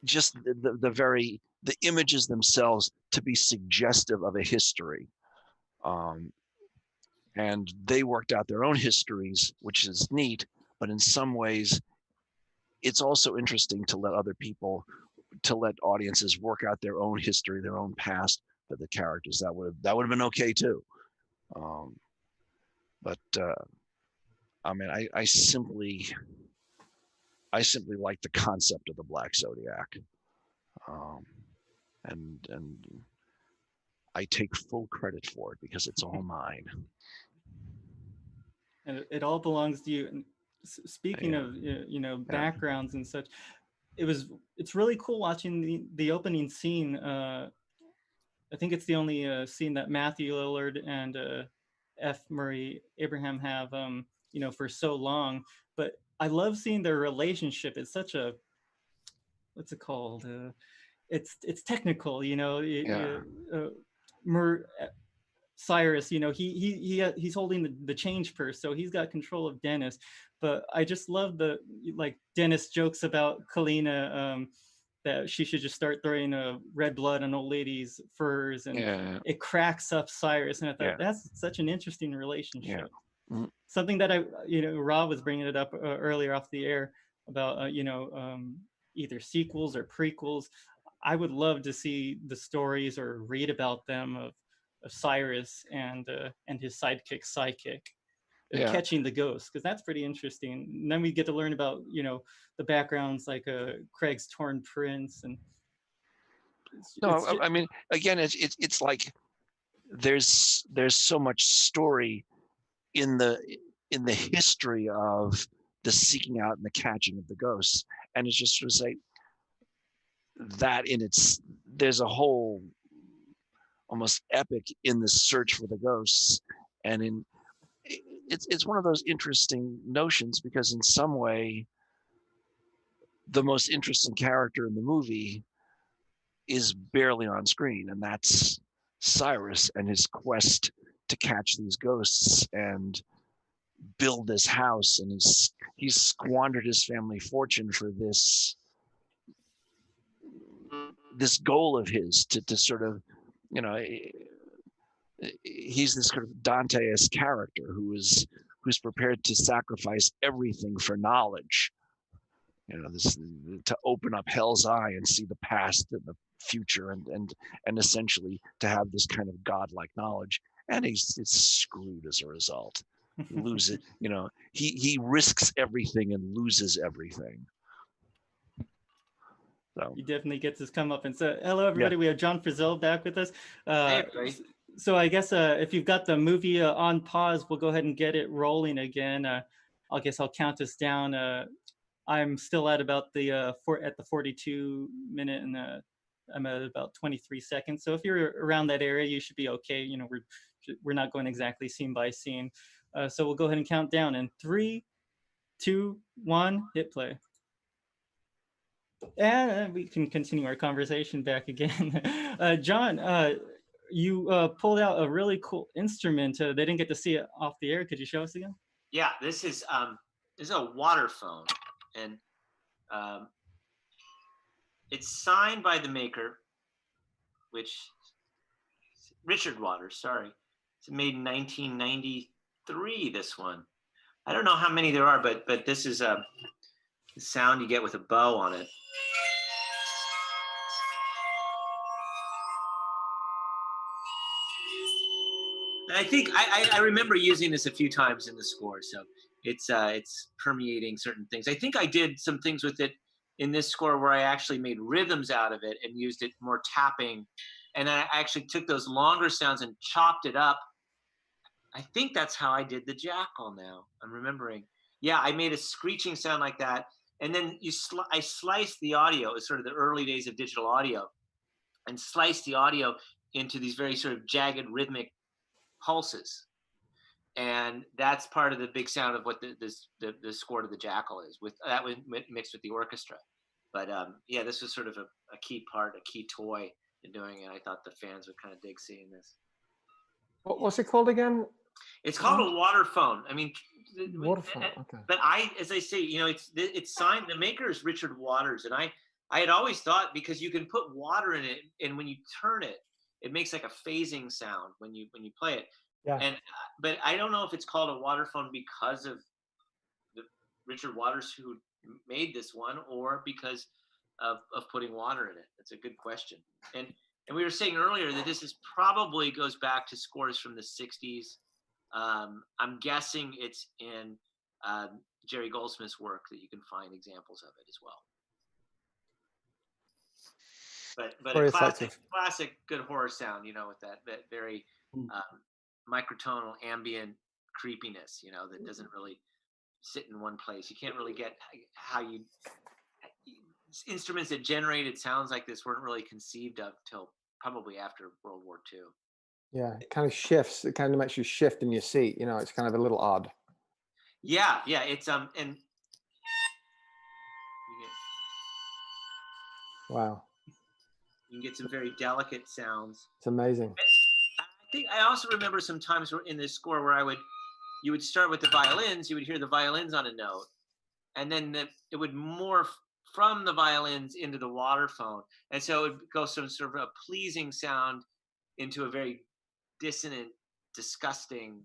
just the images themselves to be suggestive of a history. And they worked out their own histories, which is neat, but in some ways it's also interesting to let audiences work out their own history, their own past for the characters. That would have been okay too. But I mean, I simply like the concept of the Black Zodiac. And I take full credit for it because it's all mine. And it all belongs to you. And speaking of backgrounds and such, it's really cool watching the opening scene. I think it's the only scene that Matthew Lillard and F. Murray Abraham have for so long. But I love seeing their relationship. It's such a, what's it called? It's technical, Cyrus, he's holding the change purse, so he's got control of Dennis. But I just love Dennis jokes about Kalina, that she should just start throwing red blood on old ladies' furs, and it cracks up Cyrus. And I thought that's such an interesting relationship. Mm-hmm. Something that Rob was bringing it up earlier off the air about either sequels or prequels. I would love to see the stories or read about them of Cyrus and his sidekick catching the ghost, because that's pretty interesting. And then we get to learn about the backgrounds like Craig's Torn Prince, and I mean, again, it's like there's so much story in the history of the seeking out and the catching of the ghosts, and it's just to say that there's a whole almost epic in the search for the ghosts, and it's one of those interesting notions, because in some way the most interesting character in the movie is barely on screen, and that's Cyrus and his quest to catch these ghosts and build this house, and he's squandered his family fortune for this goal of his to sort of, he's this sort of Dante-esque character who's prepared to sacrifice everything for knowledge, this to open up hell's eye and see the past and the future, and essentially to have this kind of godlike knowledge, and he's screwed as a result. He loses, he risks everything and loses everything. So he definitely gets his comeuppance. So hello everybody, we have John Frizzell back with us. Hey everybody. So I guess if you've got the movie on pause, we'll go ahead and get it rolling again. I'll count us down. I'm still at about the 42 minute and I'm at about 23 seconds. So if you're around that area, you should be okay. You know, we're not going exactly scene by scene. So we'll go ahead and count down in 3, 2, 1, hit play. And we can continue our conversation back again. John, you pulled out a really cool instrument. They didn't get to see it off the air. Could you show us again? Yeah, this is a water phone, and it's signed by the maker, which Richard Waters. Sorry, it's made in 1993. This one, I don't know how many there are, but this is the sound you get with a bow on it. And I think I remember using this a few times in the score, so it's permeating certain things. I think I did some things with it in this score where I actually made rhythms out of it and used it more tapping, and I actually took those longer sounds and chopped it up. I think that's how I did the jackal. Now I'm remembering. Yeah, I made a screeching sound like that, and then I sliced the audio. It's sort of the early days of digital audio, and sliced the audio into these very sort of jagged rhythmic pulses, and that's part of the big sound of what the score to the jackal is. With that was mixed with the orchestra, but yeah, this was sort of a key part, a key toy in doing it. I thought the fans would kind of dig seeing this. What's it called again? It's called a water phone. I mean, Water phone. Okay. but as I say, you know, it's signed. The maker is Richard Waters, and I had always thought, because you can put water in it, and when you turn it, it makes like a phasing sound when you play it. Yeah. And but I don't know if it's called a water phone because of the Richard Waters who made this one, or because of putting water in it. That's a good question. And we were saying earlier that this is probably goes back to scores from the 60s. I'm guessing it's in Jerry Goldsmith's work that you can find examples of it as well. But Very a classic good horror sound, you know, with that very microtonal ambient creepiness, you know, that doesn't really sit in one place. You can't really get how instruments that generated sounds like this weren't really conceived of till probably after World War II. Yeah, it kind of shifts. It kind of makes you shift in your seat. You know, it's kind of a little odd. Yeah, it's Wow. you can get some very delicate sounds. It's amazing. I also remember some times in this score where you would start with the violins, you would hear the violins on a note, and then it would morph from the violins into the water phone. And so it would go from sort of a pleasing sound into a very dissonant, disgusting,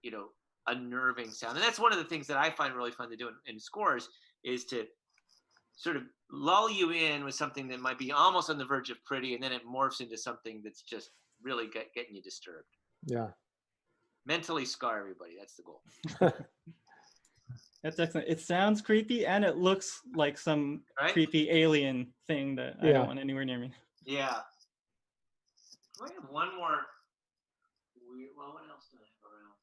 you know, unnerving sound. And that's one of the things that I find really fun to do in scores, is to sort of lull you in with something that might be almost on the verge of pretty, and then it morphs into something that's just really getting you disturbed. Yeah. Mentally scar everybody. That's the goal. That's excellent. It sounds creepy, and it looks like some creepy alien thing that I don't want anywhere near me. Yeah. I have one more. Well, what else do I have around?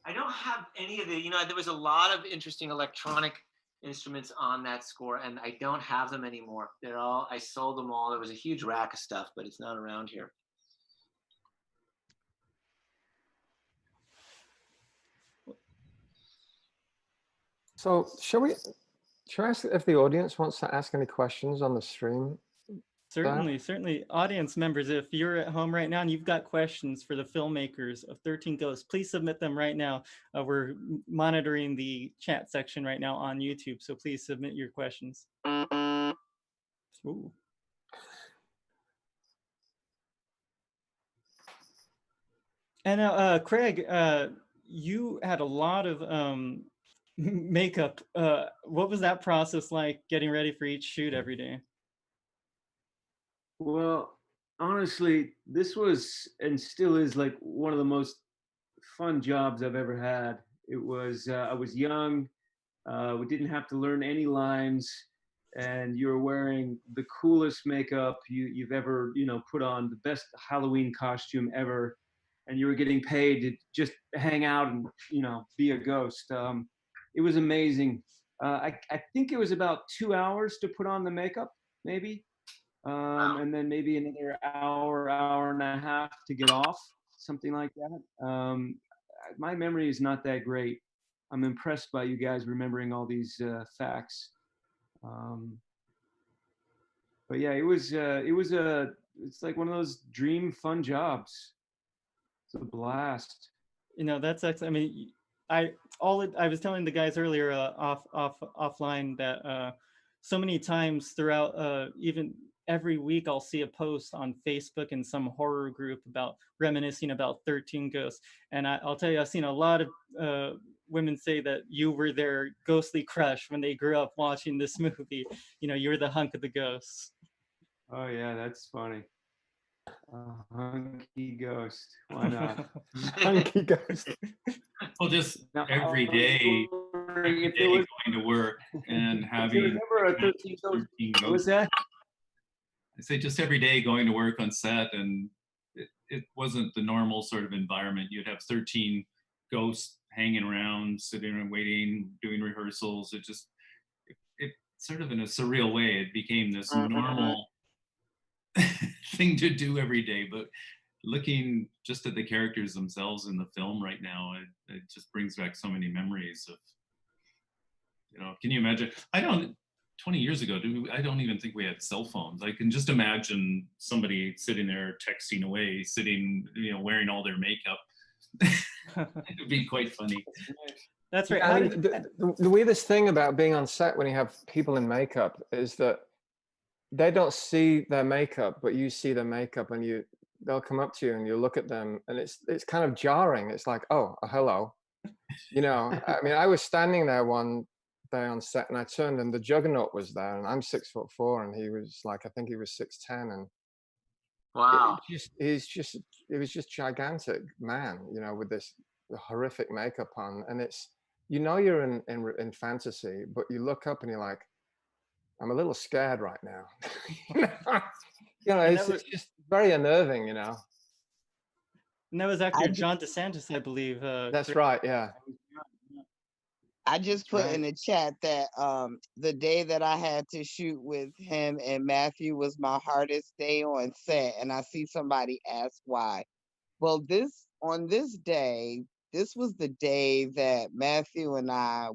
I don't have any of the, you know, there was a lot of interesting electronic instruments on that score, and I don't have them anymore. I sold them all. There was a huge rack of stuff, but it's not around here. So should I ask if the audience wants to ask any questions on the stream? Certainly. Audience members, if you're at home right now and you've got questions for the filmmakers of 13 Ghosts, please submit them right now. We're monitoring the chat section right now on YouTube, so please submit your questions. Ooh. And Craig, you had a lot of makeup. What was that process like, getting ready for each shoot every day? Well, honestly, this was and still is like one of the most fun jobs I've ever had. It was, I was young, we didn't have to learn any lines, and you're wearing the coolest makeup you've ever, you know, put on, the best Halloween costume ever, and you were getting paid to just hang out and, you know, be a ghost. It was amazing. I think it was about 2 hours to put on the makeup, maybe. and then maybe another hour and a half to get off, something like that. My memory is not that great. I'm impressed by you guys remembering all these facts. But yeah, it's like one of those dream fun jobs. It's a blast. That's excellent. I mean, I was telling the guys earlier offline that so many times throughout even every week I'll see a post on Facebook in some horror group about reminiscing about 13 Ghosts, and I'll tell you, I've seen a lot of women say that you were their ghostly crush when they grew up watching this movie. You were the hunk of the ghosts. Oh yeah, that's funny. Hunky ghost. Why not? Hunky ghost. Well, just Now, every day going to work and having. Remember a 13 ghost? What was that? I say just every day going to work on set, and it wasn't the normal sort of environment. You'd have 13 ghosts hanging around, sitting and waiting, doing rehearsals. It sort of in a surreal way, it became this normal thing to do every day. But looking just at the characters themselves in the film right now, it just brings back so many memories of, can you imagine? 20 years ago, I don't even think we had cell phones. I can just imagine somebody sitting there texting away, wearing all their makeup. It would be quite funny. That's right. Yeah, the weirdest thing about being on set when you have people in makeup is that they don't see their makeup, but you see their makeup, and they'll come up to you and you look at them, and it's kind of jarring. It's like, oh, hello. I mean, I was standing there one day on set, and I turned, and the Juggernaut was there, and I'm 6'4", and he was like, I think he was 6'10", and Wow. It was just gigantic man, with this horrific makeup on, and it's, you're in fantasy, but you look up and you're like, I'm a little scared right now. It's just very unnerving, And that was actor John DeSantis, I believe. That's right, yeah. I just put in the chat that the day that I had to shoot with him and Matthew was my hardest day on set, and I see somebody ask why. Well, on this day, this was the day that Matthew and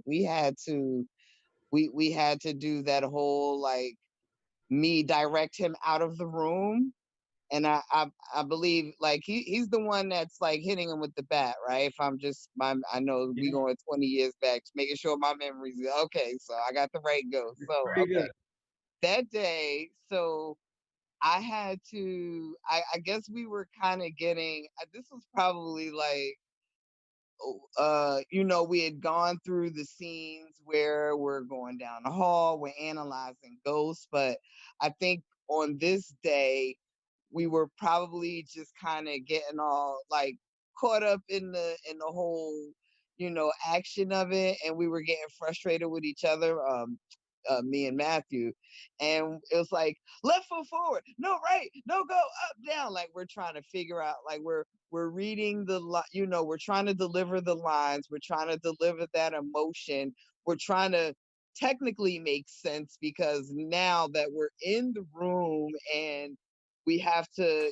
we had to do that whole, like, me direct him out of the room. And I believe, like, he's the one that's like hitting him with the bat, right? I know we going 20 years back, making sure my memories. Okay, so I got the right go. So okay, that day, so I had to. I guess we were kind of getting. This was probably like, we had gone through the scenes where we're going down the hall, we're analyzing ghosts, but I think on this day we were probably just kind of getting all like caught up in the whole action of it, and we were getting frustrated with each other, me and Matthew, and it was like, left foot forward, no right, no go, up down, like we're trying to figure out, like we're reading we're trying to deliver the lines, we're trying to deliver that emotion, we're trying to technically make sense, because now that we're in the room and we have to,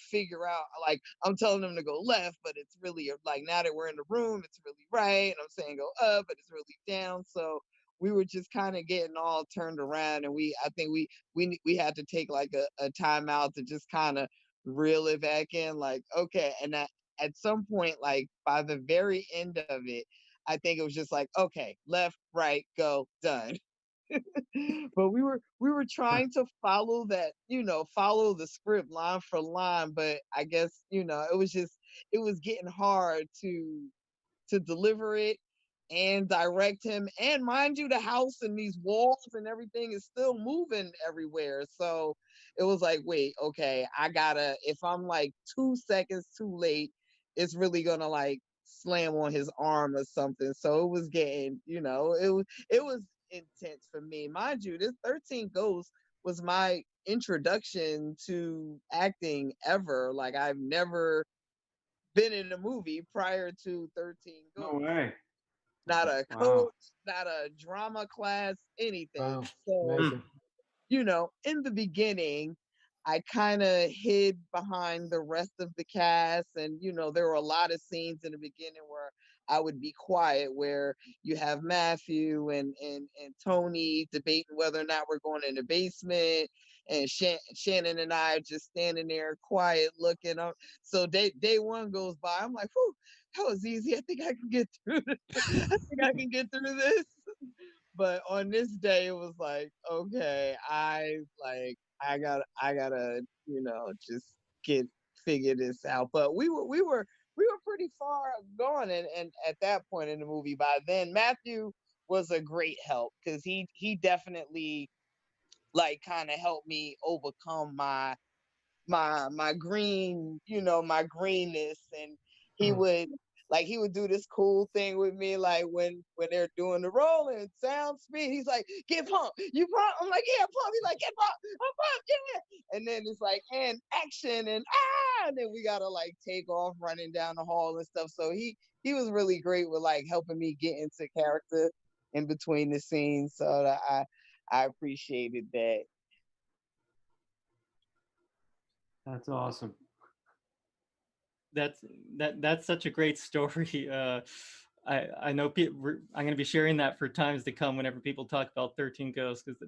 figure out, like, I'm telling them to go left, but it's really like, now that we're in the room, it's really right. And I'm saying go up, but it's really down. So we were just kind of getting all turned around, and I think we had to take like a timeout to just kind of reel it back in, like, okay. And at some point, like by the very end of it, I think it was just like, okay, left, right, go, done. But we were trying to follow that, follow the script line for line, but I guess, it was getting hard to deliver it and direct him. And mind you, the house and these walls and everything is still moving everywhere. So it was like, wait, okay, if I'm like 2 seconds too late, it's really gonna like slam on his arm or something. So it was getting, it was intense for me. Mind you, this 13 Ghosts was my introduction to acting ever. Like, I've never been in a movie prior to 13 Ghosts. No way. Not a coach, not a drama class, anything. Wow. So Amazing. you know, in the beginning, I kind of hid behind the rest of the cast. And, you know, there were a lot of scenes in the beginning where I would be quiet, where you have Matthew and Tony debating whether or not we're going in the basement. And Shannon and I are just standing there quiet looking up. So day one goes by. I'm like, whew, that was easy. I think I can get through this. I think I can get through this. But on this day, it was like, okay, I gotta, you know, just figure this out. But we were pretty far gone, and at that point in the movie, by then, Matthew was a great help, because he definitely like kind of helped me overcome my green, you know, my greenness. And he would do this cool thing with me, like when they're doing the rolling sound speed, he's like, get pumped, you pumped? I'm like, yeah, pump. He's like, get pumped, I'm pumped, yeah. And then it's like, and action, and then we gotta like take off running down the hall and stuff. So he was really great with like helping me get into character in between the scenes. So that I appreciated that. That's awesome. That's such a great story. I know I'm going to be sharing that for times to come whenever people talk about 13 Ghosts, because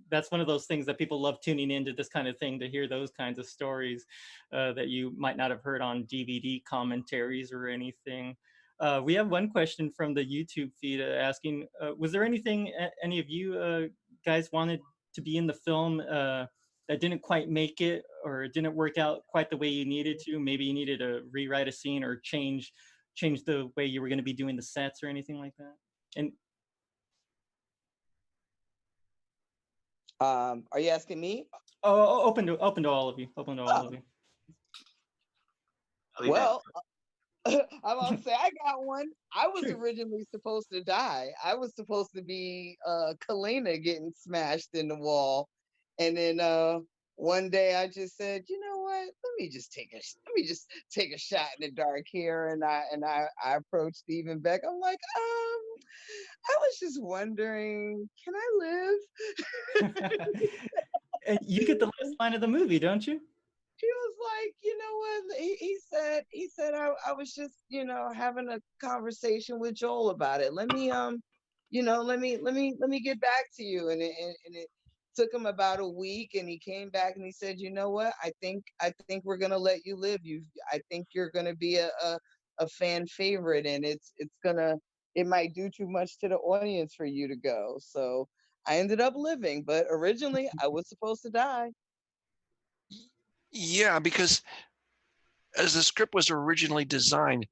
that's one of those things that people love tuning into this kind of thing, to hear those kinds of stories that you might not have heard on DVD commentaries or anything. We have one question from the YouTube feed asking, was there anything any of you guys wanted to be in the film that didn't quite make it, or it didn't work out quite the way you needed to? Maybe you needed to rewrite a scene or change the way you were going to be doing the sets or anything like that? And are you asking me? Oh, open to all of you. Open to all of you. Well, I'm about to say I got one. I was originally supposed to die. I was supposed to be Kalina getting smashed in the wall, and then one day I just said, you know what? Let me just take a shot in the dark here, and I approached Stephen Beck. I'm like, I was just wondering, can I live? And you get the last line of the movie, don't you? He was like, you know what? He said I was just, you know, having a conversation with Joel about it. Let me you know, let me get back to you. And it took him about a week, and he came back and he said, you know what? I think we're gonna let you live. I think you're gonna be a fan favorite, and it might do too much to the audience for you to go. So I ended up living, but originally I was supposed to die. Yeah, because as the script was originally designed,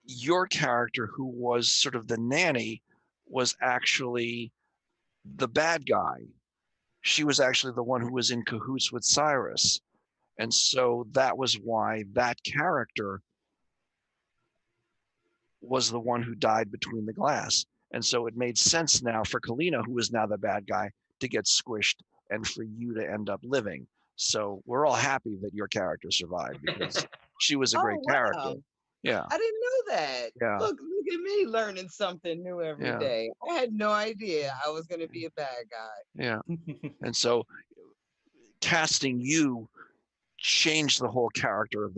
your character, who was sort of the nanny, was actually the bad guy. She was actually the one who was in cahoots with Cyrus. And so that was why that character was the one who died between the glass. And so it made sense now for Kalina, who is now the bad guy, to get squished, and for you to end up living. So we're all happy that your character survived, because she was a great character. Yeah. I didn't know that. Yeah. Look at me learning something new every day. I had no idea I was going to be a bad guy. Yeah. And so casting you changed the whole character of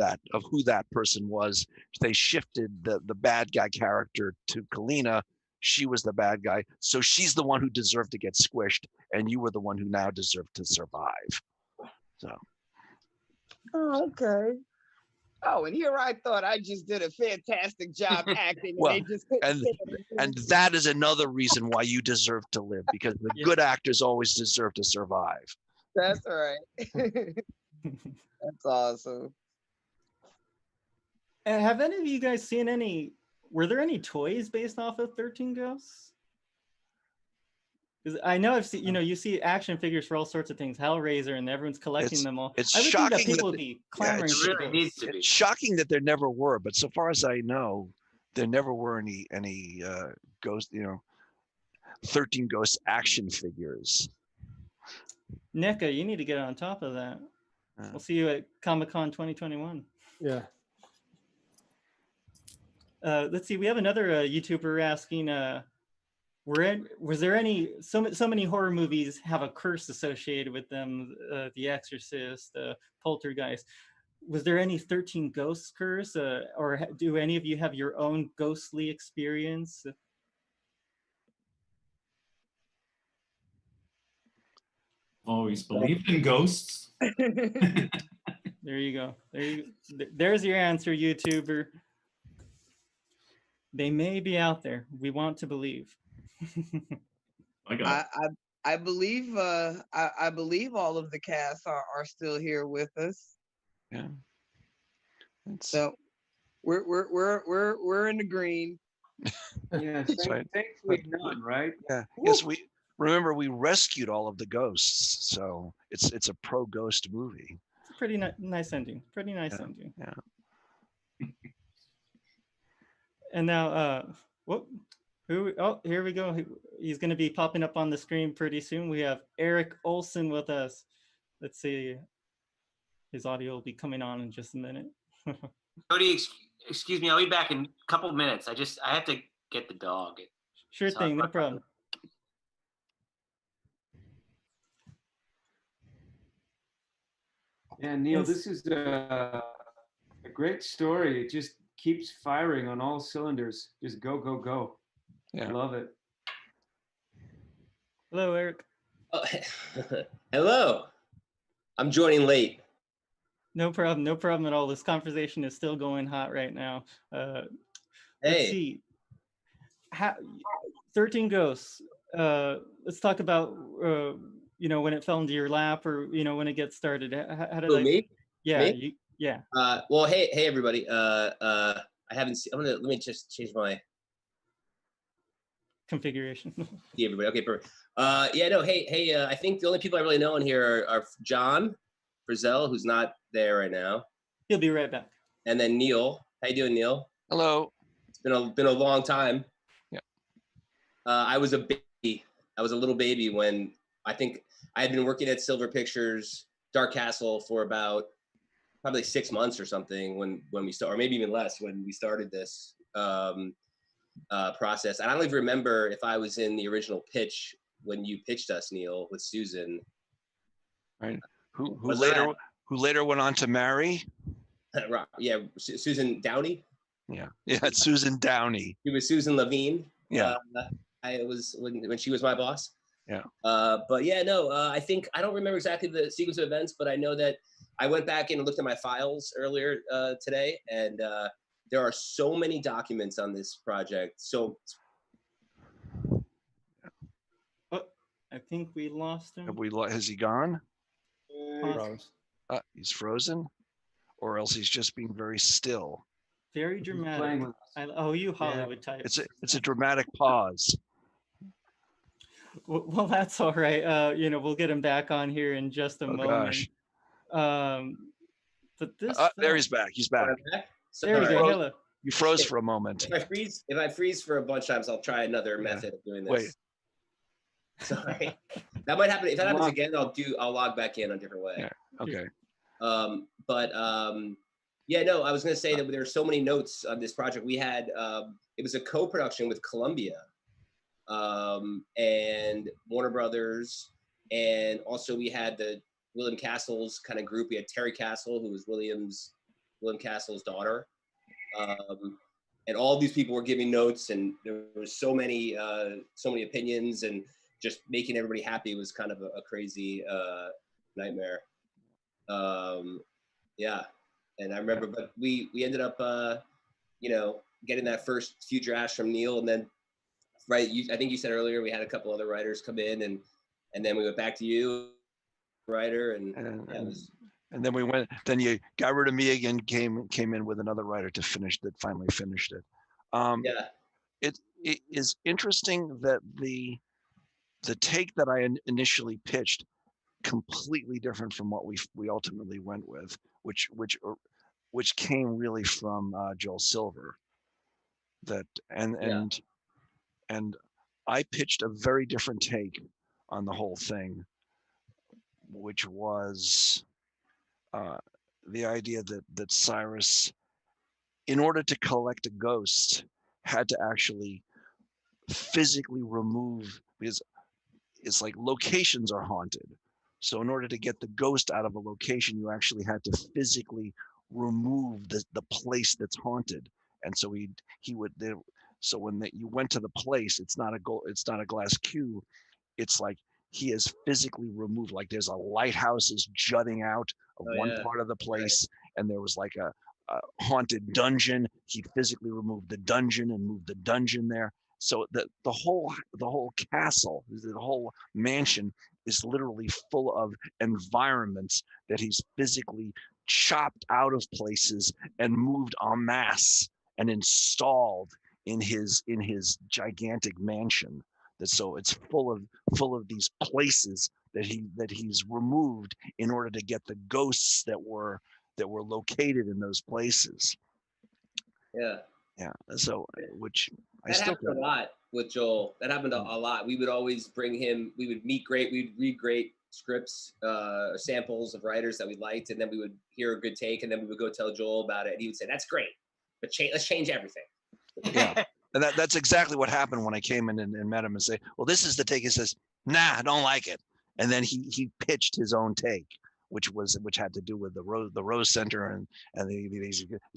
who that person was. They shifted the bad guy character to Kalina. She was the bad guy. So she's the one who deserved to get squished, and you were the one who now deserved to survive. So. Oh, okay. Oh, and here I thought I just did a fantastic job acting. Well, and they just and that is another reason why you deserve to live, because the good actors always deserve to survive. That's right. That's awesome. Have any of you guys seen were there any toys based off of 13 Ghosts? Because I know I've seen, you see action figures for all sorts of things, Hellraiser, and everyone's collecting them all. It's I would shocking think that people would be clamoring for really needs to be. It's shocking that there never were, but so far as I know, there never were any ghost, 13 Ghosts action figures. NECA, you need to get on top of that. We'll see you at Comic-Con 2021. Yeah. Let's see, we have another YouTuber asking, was there any, so many horror movies have a curse associated with them, The Exorcist, Poltergeist. Was there any 13 Ghosts curse, or do any of you have your own ghostly experience? Always believed in ghosts. There you go. There's your answer, YouTuber. They may be out there. We want to believe. I believe I believe all of the cast are still here with us. Yeah. So we're in the green. Yeah, That's right. thankfully none, right? Yeah. Yes, we remember we rescued all of the ghosts, so it's a pro ghost movie. It's a pretty nice ending. Pretty nice ending. Yeah. And now, here we go. He's going to be popping up on the screen pretty soon. We have Eric Olson with us. Let's see. His audio will be coming on in just a minute. Cody, excuse me. I'll be back in a couple of minutes. I have to get the dog. Sure thing, no problem. Yeah, Neal, this is a great story. It just keeps firing on all cylinders. Just go, go, go. Yeah. I love it. Hello, Eric. Oh, hello. I'm joining late. No problem at all. This conversation is still going hot right now. Hey. Let's see. 13 Ghosts. Let's talk about when it fell into your lap, or when it gets started. How did Me? Yeah, Me? yeah. Well, hey everybody. I haven't seen. Let me just change my configuration. See everybody. Okay, perfect. Yeah, no. Hey. I think the only people I really know in here are John Frizzell, who's not there right now. He'll be right back. And then Neal. How you doing, Neal? Hello. It's been a long time. Yeah. I was a baby. I was a little baby when I think I had been working at Silver Pictures Dark Castle for about probably 6 months or something when we started, or maybe even less when we started this process. And I don't even remember if I was in the original pitch when you pitched us, Neal, with Susan. Right. Who later went on to marry? Yeah, Susan Downey. Yeah, it's Susan Downey. It was Susan Levine. Yeah. I was when she was my boss. Yeah. But yeah, no, I don't remember exactly the sequence of events, but I know that I went back in and looked at my files earlier today, and there are so many documents on this project. So I think we lost him. Has he gone? Froze. He's frozen, or else he's just being very still. Very dramatic. You Hollywood type. It's a dramatic pause. Well, that's all right. We'll get him back on here in just a moment. Gosh. But this. There he's back. He's back. There you go. Hello. You froze for a moment. If I freeze for a bunch of times, I'll try another method of doing this. Wait. Sorry. That might happen. If that happens again, I'll log back in a different way. Yeah. Okay. Yeah, no, I was going to say that there are so many notes on this project. We had, it was a co-production with Columbia and Warner Brothers. And also we had the William Castle's kind of group. We had Terry Castle, who was William Castle's daughter. And all these people were giving notes, and there was so many opinions, and just making everybody happy was kind of a crazy nightmare. Yeah. And I remember, but we ended up, getting that first few drafts from Neal, and then, right, I think you said earlier we had a couple other writers come in, and then we went back to you, writer, and then we went. Then you got rid of me again. Came in with another writer to finish that. Finally finished it. Yeah. It is interesting that the take that I initially pitched completely different from what we ultimately went with, which came really from Joel Silver. And I pitched a very different take on the whole thing, which was the idea that Cyrus, in order to collect a ghost, had to actually physically remove, because it's like locations are haunted. So in order to get the ghost out of a location, you actually had to physically remove the place that's haunted. And so he would, so when you went to the place, it's not a glass cube. It's like he has physically removed, like there's a lighthouse is jutting out of one part of the place, and there was like a haunted dungeon. He physically removed the dungeon and moved the dungeon there. So the whole castle, the whole mansion is literally full of environments that he's physically chopped out of places and moved en masse and installed in his gigantic mansion. So it's full of these places that he's removed in order to get the ghosts that were located in those places. Yeah. Yeah. So which that happened a lot with Joel. That happened a lot. We would always bring him. We would meet great. We'd read great scripts, samples of writers that we liked, and then we would hear a good take, and then we would go tell Joel about it, and he would say, "That's great, but let's change everything." Yeah. And that's exactly what happened when I came in and met him and say, well, this is the take. He says, nah, I don't like it. And then he pitched his own take, which had to do with the Rose Center and he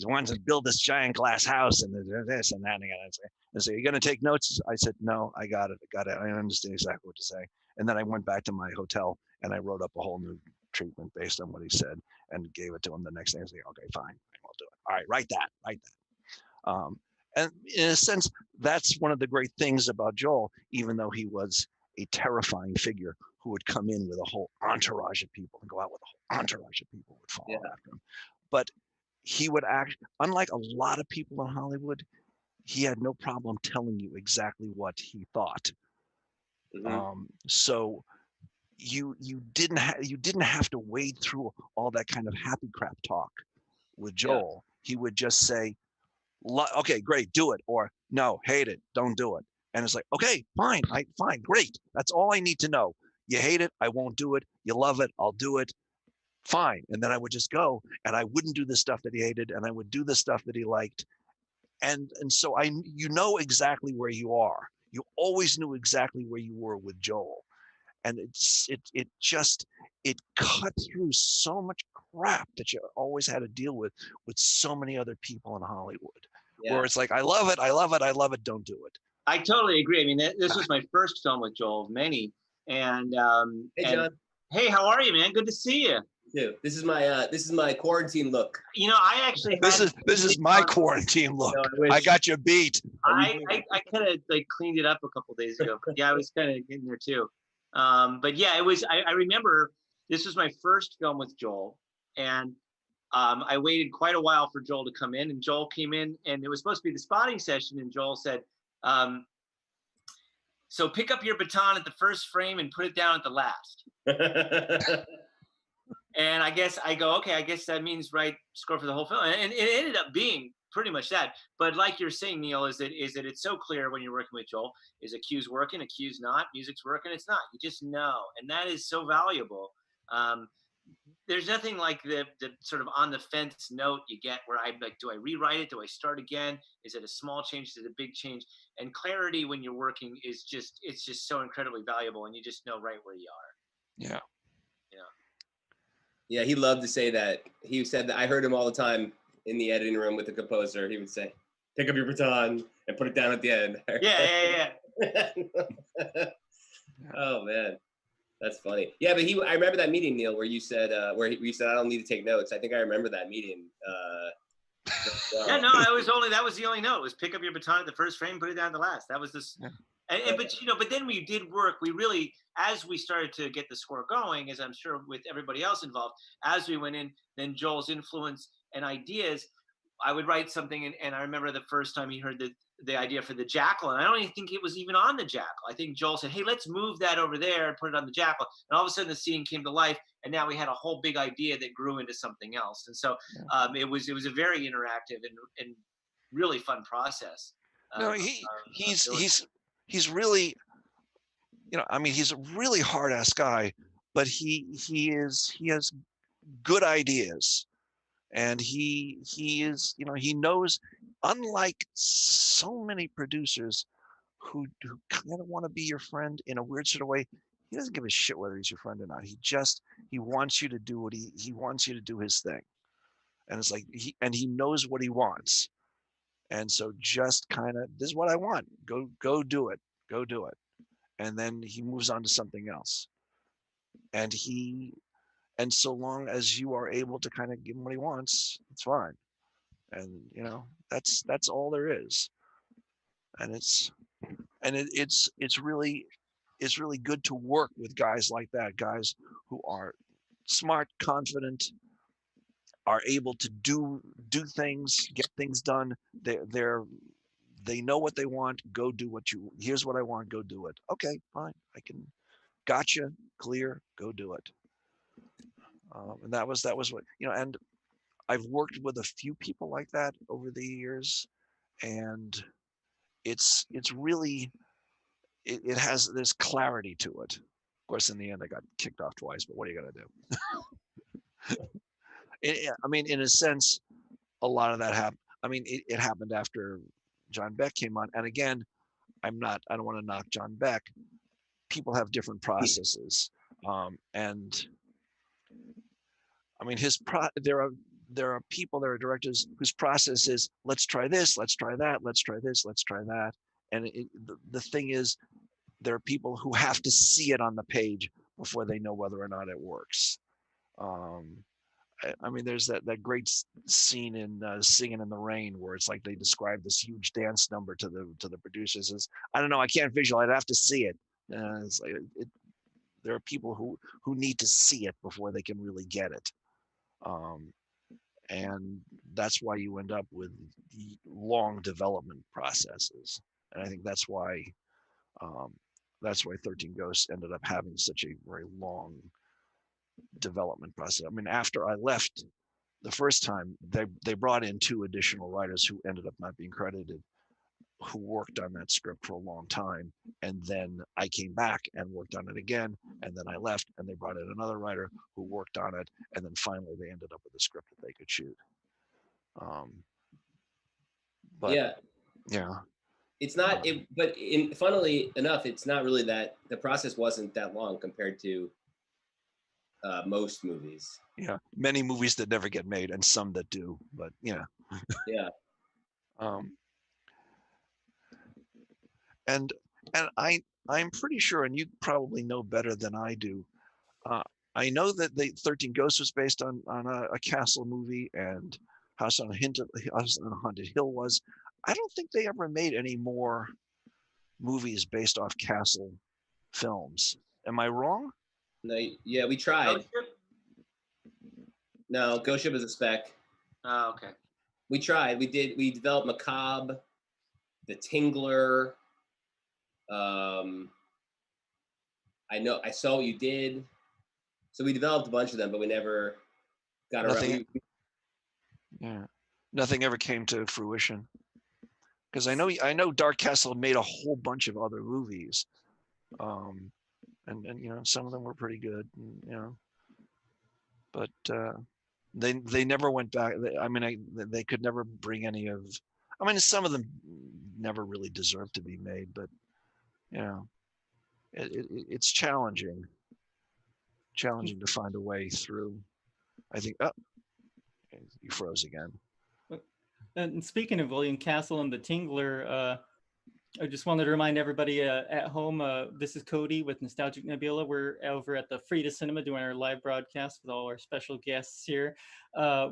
wants to build this giant glass house and this and that. And so, you're going to take notes? I said, no, I got it. I understand exactly what to say. And then I went back to my hotel and I wrote up a whole new treatment based on what he said and gave it to him the next day. I said, okay, fine, I'll do it. All right, write that. And in a sense, that's one of the great things about Joel, even though he was a terrifying figure who would come in with a whole entourage of people and go out with a whole entourage of people would follow after him. But he would act, unlike a lot of people in Hollywood, he had no problem telling you exactly what he thought. So you didn't have to wade through all that kind of happy crap talk with Joel. He would just say, okay, great, do it, or no, hate it, don't do it. And it's like, okay, fine, great. That's all I need to know. You hate it, I won't do it. You love it, I'll do it. Fine. And then I would just go and I wouldn't do the stuff that he hated and I would do the stuff that he liked. And so you know exactly where you are. You always knew exactly where you were with Joel. And it cut through so much crap that you always had to deal with so many other people in Hollywood. Where it's like, I love it, don't do it. I totally agree. I mean, this was my first film with Joel of many. And hey, John. Hey, how are you, man? Good to see you. Dude, this is my quarantine look. You know, I actually this is my quarantine look. No, I got you beat. I kind of like cleaned it up a couple days ago. But yeah, I was kind of getting there too. But yeah, it was. I remember this was my first film with Joel, and I waited quite a while for Joel to come in, and Joel came in, and it was supposed to be the spotting session, and Joel said, so pick up your baton at the first frame and put it down at the last. And I guess I go, okay, I guess that means write score for the whole film. And it ended up being pretty much that. But like you're saying, Neal, is that it's so clear when you're working with Joel, is a cue's working, a cue's not, music's working, it's not. You just know. And that is so valuable. There's nothing like the sort of on the fence note you get where I'm like, do I rewrite it? Do I start again? Is it a small change? Is it a big change? And clarity when you're working is it's just so incredibly valuable, and you just know right where you are. Yeah. Yeah, he loved to say that. He said that I heard him all the time in the editing room with the composer. He would say, pick up your baton and put it down at the end. Yeah. Oh, man. That's funny. Yeah, but I remember that meeting, Neal, where you said, you said, I don't need to take notes. I think I remember that meeting. Yeah, no, that was the only note. It was pick up your baton at the first frame, put it down at the last. That was this. Yeah. But then we did work. We really, as we started to get the score going, as I'm sure with everybody else involved, as we went in, then Joel's influence and ideas, I would write something. And I remember the first time he heard the idea for the jackal, and I don't even think it was even on the jackal. I think Joel said, hey, let's move that over there and put it on the jackal. And all of a sudden the scene came to life, and now we had a whole big idea that grew into something else. And so it was a very interactive and really fun process. No, he's really, he's a really hard-ass guy, but he has good ideas, and he is, he knows, unlike so many producers who kind of want to be your friend in a weird sort of way. He doesn't give a shit whether he's your friend or not. He wants you to do what he wants you to do his thing. And it's like he knows what he wants. And so just kind of, this is what I want. Go do it. Go do it. And then he moves on to something else. And so long as you are able to kind of give him what he wants, it's fine. And that's all there is. And it's really good to work with guys like that, guys who are smart, confident, are able to do things, get things done. They know what they want. Go do here's what I want. Go do it. Okay, fine. I can. Gotcha. Clear. Go do it. And that was what, and I've worked with a few people like that over the years, and it's really, it has this clarity to it. Of course, in the end, I got kicked off twice, but what are you gonna do? I mean, in a sense, a lot of that happened. I mean, it happened after John Beck came on. And again, I don't want to knock John Beck. People have different processes. And I mean, there are people, there are directors whose process is, let's try this, let's try that, let's try this, let's try that. And the thing is, there are people who have to see it on the page before they know whether or not it works. I mean, there's that great scene in Singing in the Rain where it's like they describe this huge dance number to the producers as, I don't know, I can't visualize, I'd have to see it. It's like there are people who need to see it before they can really get it. And that's why you end up with long development processes. And I think that's why 13 Ghosts ended up having such a very long development process. I mean, after I left the first time, they brought in 2 additional writers who ended up not being credited, who worked on that script for a long time. And then I came back and worked on it again. And then I left and they brought in another writer who worked on it. And then finally they ended up with a script that they could shoot. But yeah. It's not, but funnily enough, it's not really that, the process wasn't that long compared to most movies. Yeah, many movies that never get made and some that do, but yeah. Yeah. And I'm pretty sure, and you probably know better than I do, I know that 13 Ghosts was based on a castle movie, and House on a Haunted Hill was. I don't think they ever made any more movies based off castle films. Am I wrong? No, yeah, we tried. Ghost Ship? No, Ghost Ship is a spec. Oh, okay. We tried. We developed Macabre, The Tingler. I Saw What You Did. So we developed a bunch of them, but we never got around. Yeah, nothing ever came to fruition. Because I know Dark Castle made a whole bunch of other movies, and some of them were pretty good, but they never went back. They could never bring any of. I mean, some of them never really deserved to be made, but it's challenging to find a way through. I think. Oh, you froze again. And speaking of William Castle and the Tingler, I just wanted to remind everybody at home, this is Cody with Nostalgic Nebula. We're over at the Frida Cinema doing our live broadcast with all our special guests here.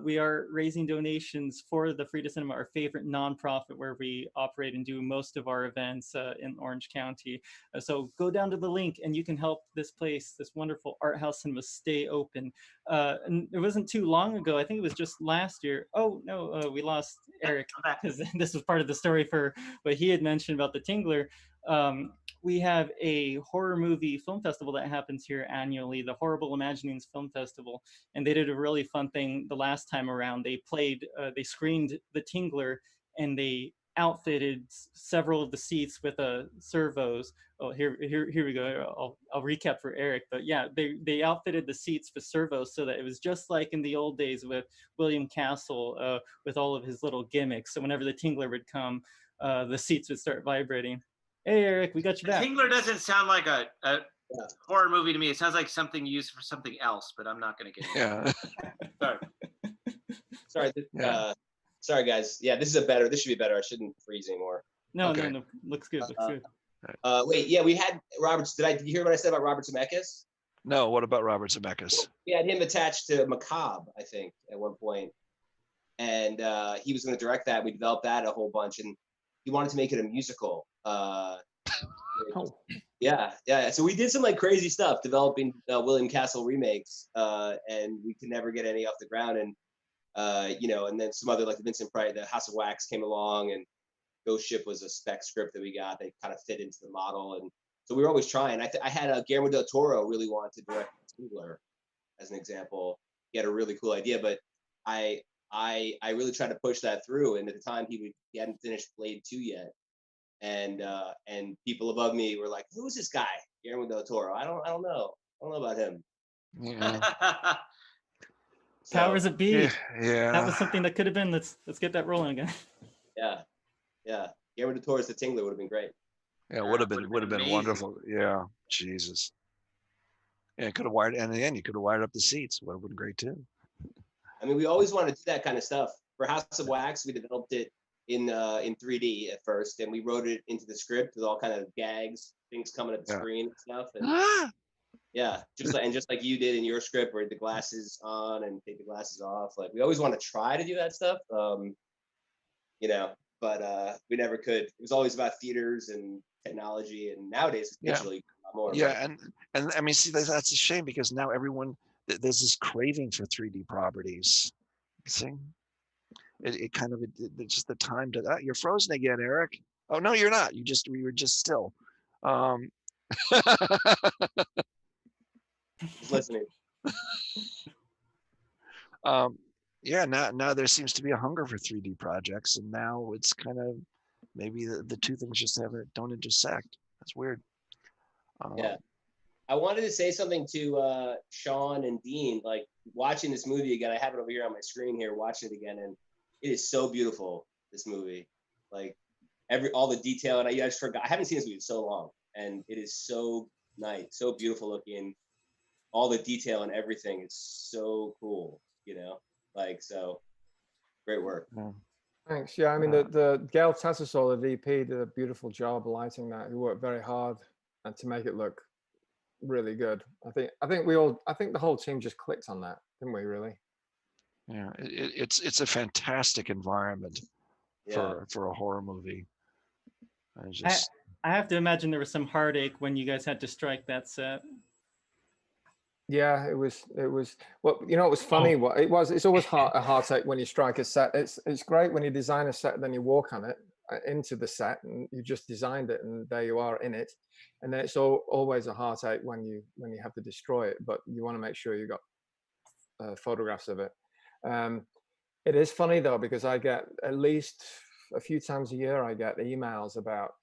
We are raising donations for the Frida Cinema, our favorite nonprofit where we operate and do most of our events in Orange County. So go down to the link and you can help this place, this wonderful art house cinema, stay open. And it wasn't too long ago, I think it was just last year. Oh no, we lost Eric because this was part of the story for what he had mentioned about the Tingler. We have a horror movie film festival that happens here annually, the Horrible Imaginings Film Festival, and they did a really fun thing the last time around. They screened the Tingler, and they outfitted several of the seats with servos. Oh, here we go. I'll recap for Eric, but yeah, they outfitted the seats with servos so that it was just like in the old days with William Castle, with all of his little gimmicks. So whenever the Tingler would come, the seats would start vibrating. Hey, Eric, we got you The back. Tingler doesn't sound like a horror movie to me. It sounds like something used for something else, but I'm not going to get into Yeah. Sorry. Yeah. Sorry, guys. Yeah, this should be better. I shouldn't freeze anymore. No, Okay. no. Looks good. Looks good. Wait, yeah, we had Robert. Did you hear what I said about Robert Zemeckis? No, what about Robert Zemeckis? We had him attached to Macabre, I think, at one point. And he was going to direct that. We developed that a whole bunch, and he wanted to make it a musical. Yeah. So we did some like crazy stuff, developing William Castle remakes, and we could never get any off the ground. And and then some other like the Vincent Price, the House of Wax came along, and Ghost Ship was a spec script that we got that kind of fit into the model. And so we were always trying. I had Guillermo del Toro really wanted to direct Tingler, as an example. He had a really cool idea, but I really tried to push that through. And at the time, he hadn't finished Blade 2 yet. And people above me were like, "Who is this guy, Guillermo del Toro? I don't know. I don't know about him." Yeah. Powers that be. Yeah. That was something that could have been. Let's get that rolling again. Yeah. Guillermo del Toro's The Tingler would have been great. Yeah, would have been amazing. wonderful. Yeah, Jesus. Yeah, could have wired, and in the end, you could have wired up the seats. Would have been great too. I mean, we always wanted to do that kind of stuff. For House of Wax, we developed it in 3D at first, and we wrote it into the script with all kind of gags, things coming at the screen and stuff. And yeah, just like you did in your script, where the glasses on and take the glasses off. Like we always want to try to do that stuff, but we never could. It was always about theaters and technology, and nowadays it's digitally a lot more. Yeah, and I mean, see, that's a shame because now everyone there's this craving for 3D properties. See, it kind of it's just the time to. You're frozen again, Eric. Oh no, you're not. You were just still. Just listening. Yeah, now there seems to be a hunger for 3D projects, and now it's kind of maybe the two things just don't intersect. That's weird. Yeah, I wanted to say something to Sean and Dean. Like watching this movie again, I have it over here on my screen here. Watching it again, and it is so beautiful. This movie, like all the detail, and I just forgot. I haven't seen this movie in so long, and it is so nice, so beautiful looking. All the detail and everything is so cool. So great work. Thanks. Yeah, I mean, the Gail Tattersall, the DP, did a beautiful job lighting that. He worked very hard and to make it look really good. I think the whole team just clicked on that, didn't we? Really? Yeah, it's a fantastic environment for a horror movie. I have to imagine there was some heartache when you guys had to strike that set. Yeah, it was. Well, it was funny. It's always a heartache when you strike a set. It's great when you design a set, then you walk on it into the set, and you just designed it, and there you are in it. And then it's always a heartache when you have to destroy it, but you want to make sure you got photographs of it. It is funny though, because I get at least a few times a year I get emails about,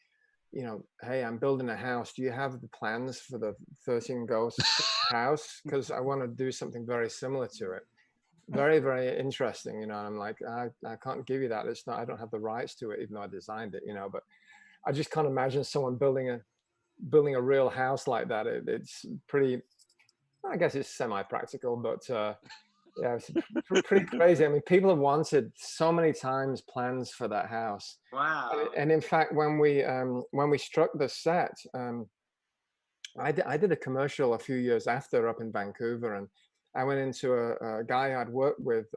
hey, I'm building a house. Do you have the plans for the 13 Ghosts house? Because I want to do something very similar to it. Very, very interesting. I'm like, I can't give you that. It's not. I don't have the rights to it, even though I designed it. But I just can't imagine someone building a real house like that. It's pretty. I guess it's semi-practical, but yeah, it's pretty crazy. I mean, people have wanted so many times plans for that house. Wow. And in fact, when we struck the set, I did a commercial a few years after up in Vancouver, and I went into a guy I'd worked with.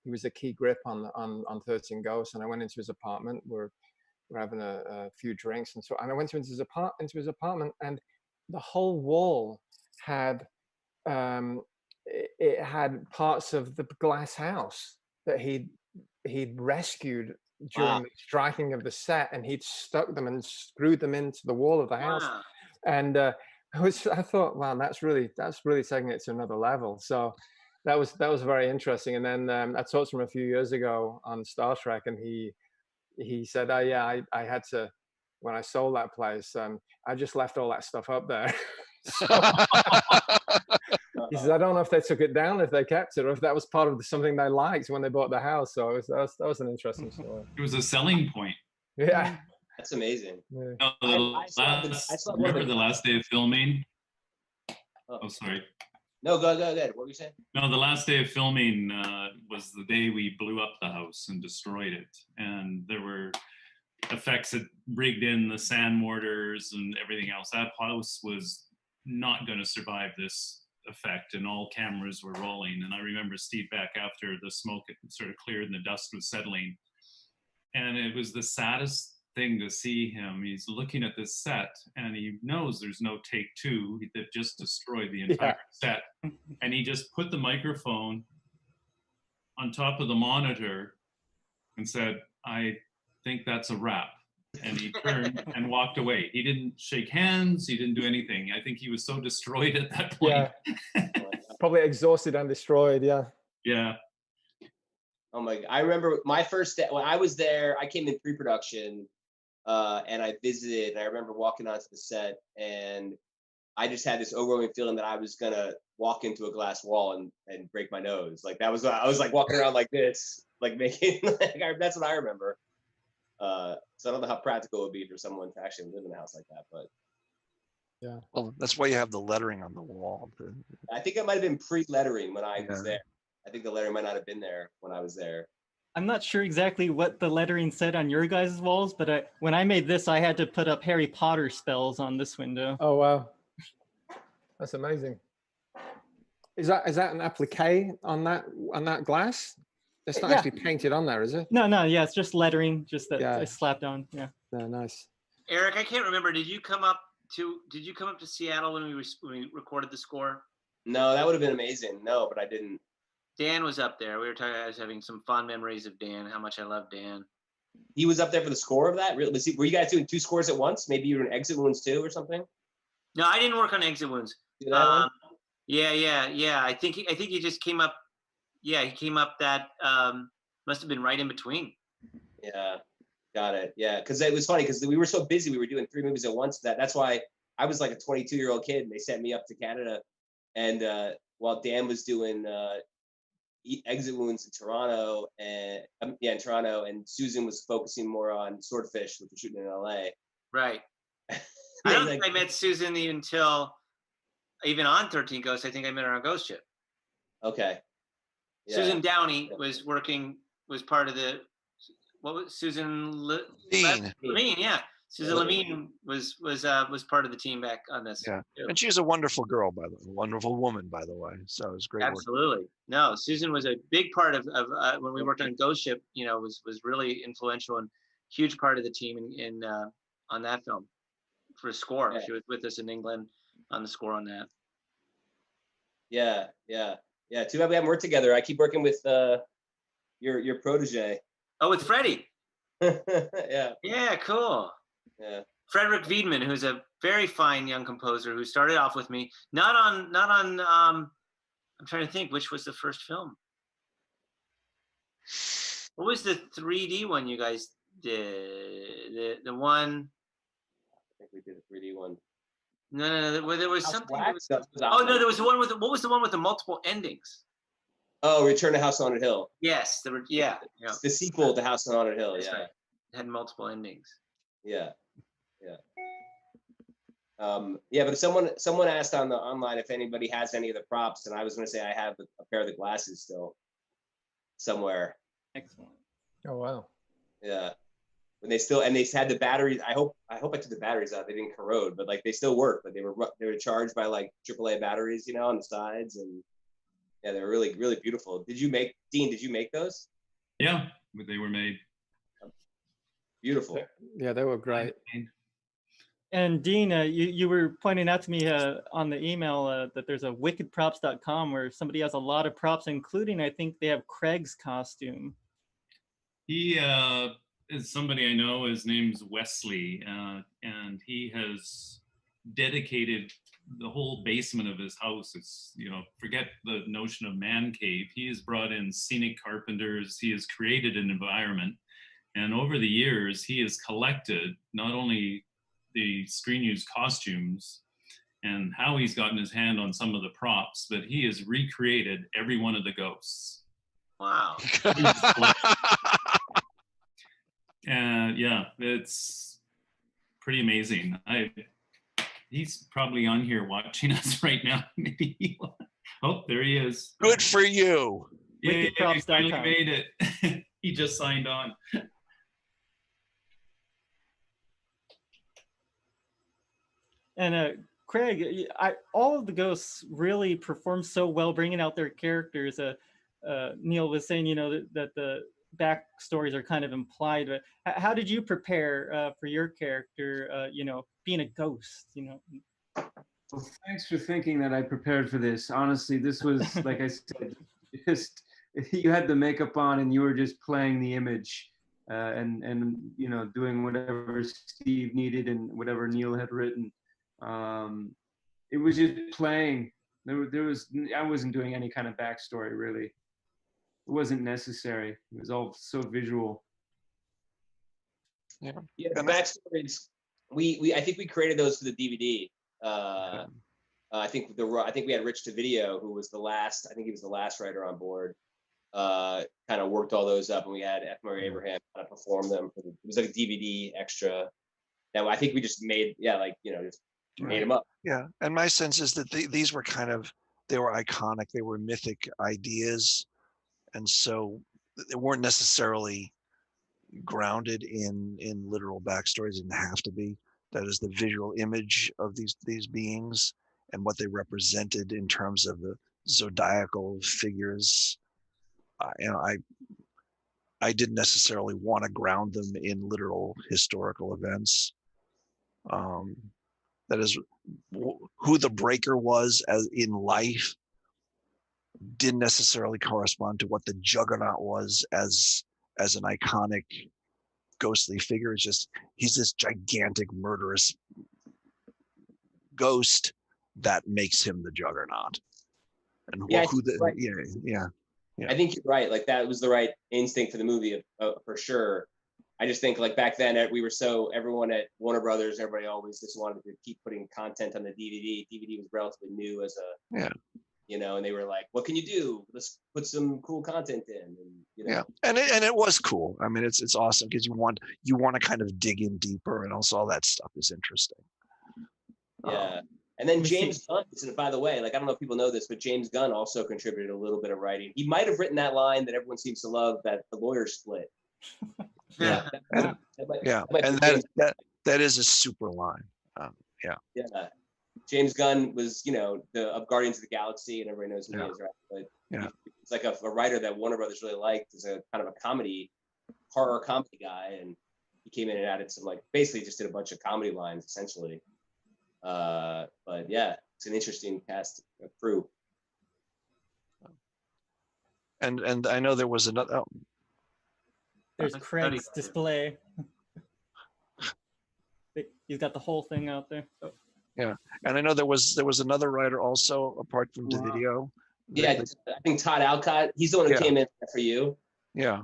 He was a key grip on 13 Ghosts, and I went into his apartment. We're having a few drinks, and I went into his apartment, and the whole wall had it had parts of the glass house that he'd rescued during the striking of the set, and he'd stuck them and screwed them into the wall of the house. And I thought, wow, that's really taking it to another level. So that was very interesting. And then I talked to him a few years ago on Star Trek, and he said, oh yeah, I had to, when I sold that place, I just left all that stuff up there. He says, I don't know if they took it down, if they kept it, or if that was part of something they liked when they bought the house. So that was an interesting story. It was a selling point. Yeah. That's amazing. Yeah. No, I saw the- I saw one of remember the last day of filming? Oh. Oh, sorry. No, go ahead. What were you saying? No, the last day of filming was the day we blew up the house and destroyed it. And there were effects that rigged in the sand mortars and everything else. That house was not going to survive this effect, and all cameras were rolling. And I remember Steve back after the smoke had sort of cleared and the dust was settling. And it was the saddest thing to see him. He's looking at this set and he knows there's no take two. They've just destroyed the entire set. And he just put the microphone on top of the monitor and said, I think that's a wrap. And he turned and walked away. He didn't shake hands. He didn't do anything. I think he was so destroyed at that point. Yeah. Probably exhausted and destroyed. Yeah. Yeah. Oh my God. I remember my first day when I was there, I came in pre-production and I visited, and I remember walking onto the set and I just had this overwhelming feeling that I was gonna walk into a glass wall and break my nose. Like I was like walking around like this, like making, that's what I remember. So I don't know how practical it would be for someone to actually live in a house like that, but Yeah. Well, that's why you have the lettering on the wall. I think it might have been pre-lettering when I was there. I think the lettering might not have been there when I was there. I'm not sure exactly what the lettering said on your guys' walls, but when I made this, I had to put up Harry Potter spells on this window. Oh wow, that's amazing. Is that an applique on that glass? It's not actually painted on there, is it? No, yeah, it's just lettering, just that I slapped on. Yeah. Yeah, nice. Eric, I can't remember. Did you come up to Seattle when we recorded the score? No, that would have been amazing. No, but I didn't. Dan was up there. We were talking. I was having some fond memories of Dan. How much I love Dan. He was up there for the score of that. Really? Were you guys doing two scores at once? Maybe you were doing Exit Wounds too, or something? No, I didn't work on Exit Wounds. Yeah. I think he just came up. Yeah, he came up. That must have been right in between. Yeah, got it. Yeah, because it was funny because we were so busy. We were doing 3 movies at once. That's why I was like a 22-year-old kid, and they sent me up to Canada. And while Dan was doing Exit Wounds in Toronto, and in Toronto, and Susan was focusing more on Swordfish, which we're shooting in LA. Right. I don't think I met Susan even on 13 Ghosts. I think I met her on Ghost Ship. Okay. Yeah. Susan Downey was part of the, what was Susan Levine? Yeah. Susan Levine was part of the team back on this. Yeah, and she's a wonderful girl, wonderful woman, by the way. So it was great. Absolutely. No, Susan was a big part of when we worked on Ghost Ship. Was really influential and huge part of the team in on that film for a score. Yeah. She was with us in England on the score on that. Yeah. Too bad we haven't worked together. I keep working with your protege. Oh, with Freddie. Yeah. Yeah. Cool. Yeah. Frederick Wiedemann, who's a very fine young composer who started off with me, not on I'm trying to think which was the first film. What was the 3D one you guys did? The one, I think we did a 3D one. No, there was something. There was the one with what was the one with the multiple endings? Oh, Return to House on Haunted Hill. Yes, It's the sequel to House on Haunted Hill. That's yeah. Right. It had multiple endings. Yeah. But someone asked on the online if anybody has any of the props, and I was going to say I have a pair of the glasses still somewhere. Excellent. Oh wow. Yeah. When they had the batteries. I hope I took the batteries out. They didn't corrode, but like they still work. Like they were charged by like AAA batteries, on the sides, and yeah, they were really, really beautiful. Did you make those? Yeah, they were made. Beautiful. Yeah, they were great. And Dean, you were pointing out to me on the email that there's a wickedprops.com where somebody has a lot of props, including, I think they have Craig's costume. He is somebody I know. His name's Wesley, and he has dedicated the whole basement of his house. It's, forget the notion of man cave. He has brought in scenic carpenters. He has created an environment. And over the years, he has collected not only the screen use costumes and how he's gotten his hand on some of the props, but he has recreated every one of the ghosts. Wow. And yeah, it's pretty amazing. He's probably on here watching us right now. Maybe oh, there he is. Good for you. Yeah, he finally WickedProps.com. made it. He just signed on. And Craig, all of the ghosts really performed so well, bringing out their characters. Neal was saying, that the backstories are kind of implied. But how did you prepare for your character? Being a ghost. Well, thanks for thinking that I prepared for this. Honestly, this was, like I said, just you had the makeup on and you were just playing the image, and doing whatever Steve needed and whatever Neal had written. It was just playing. I wasn't doing any kind of backstory really. It wasn't necessary. It was all so visual. Yeah, the backstories. I think we created those for the DVD. I think we had Rich DeVideo, who was the last. I think he was the last writer on board. Kind of worked all those up, and we had F. Murray Abraham kind of perform them. It was like a DVD extra. That I think we just made. Yeah, just made them up. Yeah, and my sense is that these were they were iconic. They were mythic ideas, and so they weren't necessarily grounded in literal backstories. It didn't have to be. That is the visual image of these beings and what they represented in terms of the zodiacal figures. I didn't necessarily want to ground them in literal historical events. That is, who the breaker was as in life didn't necessarily correspond to what the juggernaut was as an iconic ghostly figure. It's just he's this gigantic murderous ghost that makes him the juggernaut. And Yeah, right. Yeah. I think you're right. Like that was the right instinct for the movie, for sure. I just think like back then everyone at Warner Brothers, everybody always just wanted to keep putting content on the DVD. DVD was relatively new as and they were like, what can you do? Let's put some cool content in. And, Yeah, and it was cool. I mean, it's awesome because you want to kind of dig in deeper, and also all that stuff is interesting. Yeah. And then James Gunn, by the way, like I don't know if people know this, but James Gunn also contributed a little bit of writing. He might have written that line that everyone seems to love, that the lawyer split. Yeah. And that is a super line. Yeah. James Gunn was, of Guardians of the Galaxy, and everybody knows who he is, right? But it's like a writer that Warner Brothers really liked as a kind of a horror comedy guy, and he came in and added some basically just did a bunch of comedy lines essentially. But yeah, it's an interesting cast crew. And I know there was another. Oh. There's Craig's display. He's got the whole thing out there. Oh. Yeah, and I know there was another writer also apart from DeVideo. Yeah, I think Todd Alcott. He's the one who came in for you. Yeah,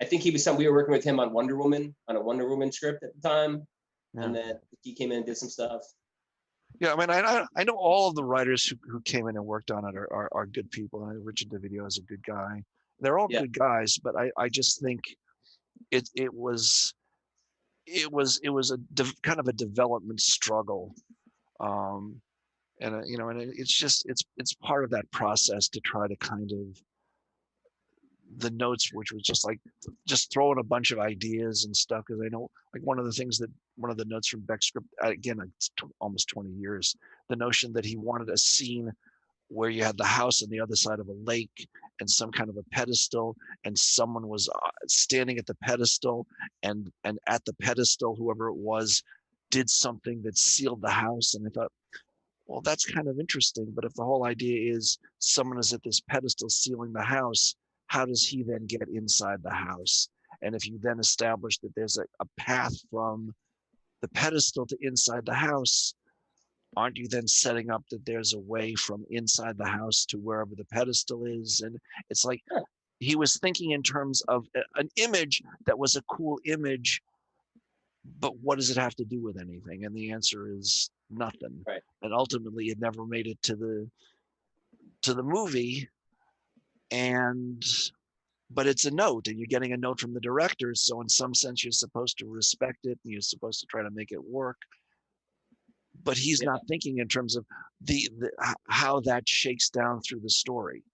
I think he was we were working with him on Wonder Woman, on a Wonder Woman script at the time, and then he came in and did some stuff. Yeah, I mean, I know all of the writers who came in and worked on it are good people. And Richard DeVideo is a good guy. They're all good guys, but I just think it was a kind of a development struggle. And it's part of that process to try to kind of the notes, which was just throwing a bunch of ideas and stuff. Because I know one of the notes from Beck's script, again, it's almost 20 years, the notion that he wanted a scene where you had the house on the other side of a lake and some kind of a pedestal, and someone was standing at the pedestal, and at the pedestal, whoever it was did something that sealed the house. And I thought, well, that's kind of interesting. But if the whole idea is someone is at this pedestal sealing the house, how does he then get inside the house? And if you then establish that there's a path from the pedestal to inside the house, aren't you then setting up that there's a way from inside the house to wherever the pedestal is? And it's like he was thinking in terms of an image that was a cool image, but what does it have to do with anything? And the answer is nothing. Right. And ultimately it never made it to the movie. And but it's a note, and you're getting a note from the director. So in some sense, you're supposed to respect it, and you're supposed to try to make it work. But he's not thinking in terms of how that shakes down through the story,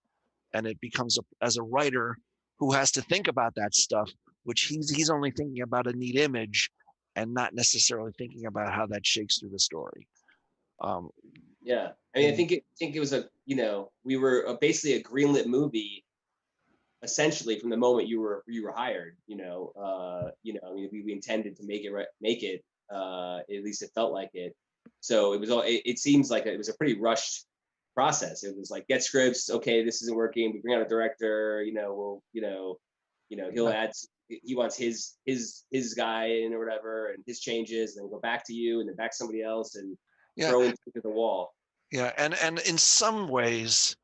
and it becomes as a writer who has to think about that stuff, which he's only thinking about a neat image, and not necessarily thinking about how that shakes through the story. Yeah, I mean, I think it was we were basically a greenlit movie, essentially from the moment you were hired. I mean, we intended to make it. At least it felt like it. So it was all. It seems like it was a pretty rushed process. It was like, get scripts. Okay, this isn't working. We bring out a director. He'll add. He wants his guy in or whatever, and his changes, and then go back to you, and then back to somebody else, and throw into the wall. Yeah, and in some ways,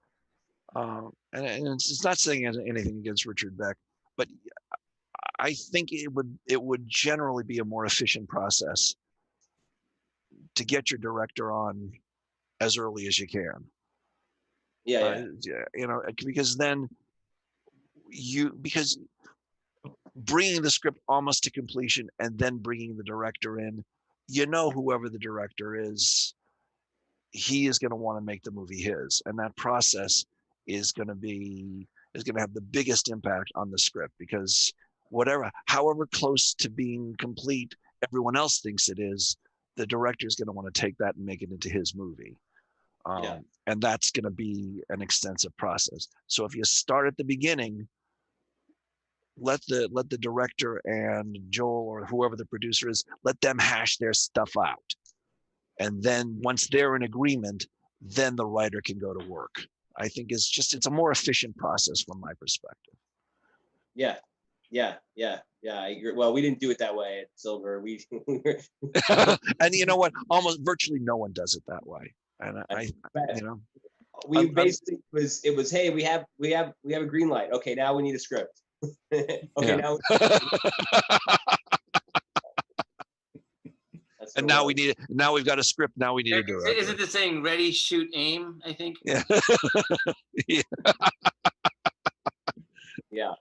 and it's not saying anything against Richard Beck, but I think it would generally be a more efficient process to get your director on as early as you can. Because then because bringing the script almost to completion and then bringing the director in, whoever the director is, he is going to want to make the movie his, and that process is going to have the biggest impact on the script, because however close to being complete everyone else thinks it is, the director is going to want to take that and make it into his movie. And that's going to be an extensive process. So if you start at the beginning, let the director and Joel or whoever the producer is, let them hash their stuff out. And then once they're in agreement, then the writer can go to work. I think it's a more efficient process from my perspective. Yeah. I agree. Well, we didn't do it that way at Silver. And you know what? Almost virtually no one does it that way. And we basically it was hey, we have a green light. Okay, now we need a script. Now. And now we've got a script. Now we need a director. Is it the saying ready, shoot, aim? I think. Yeah. Yeah.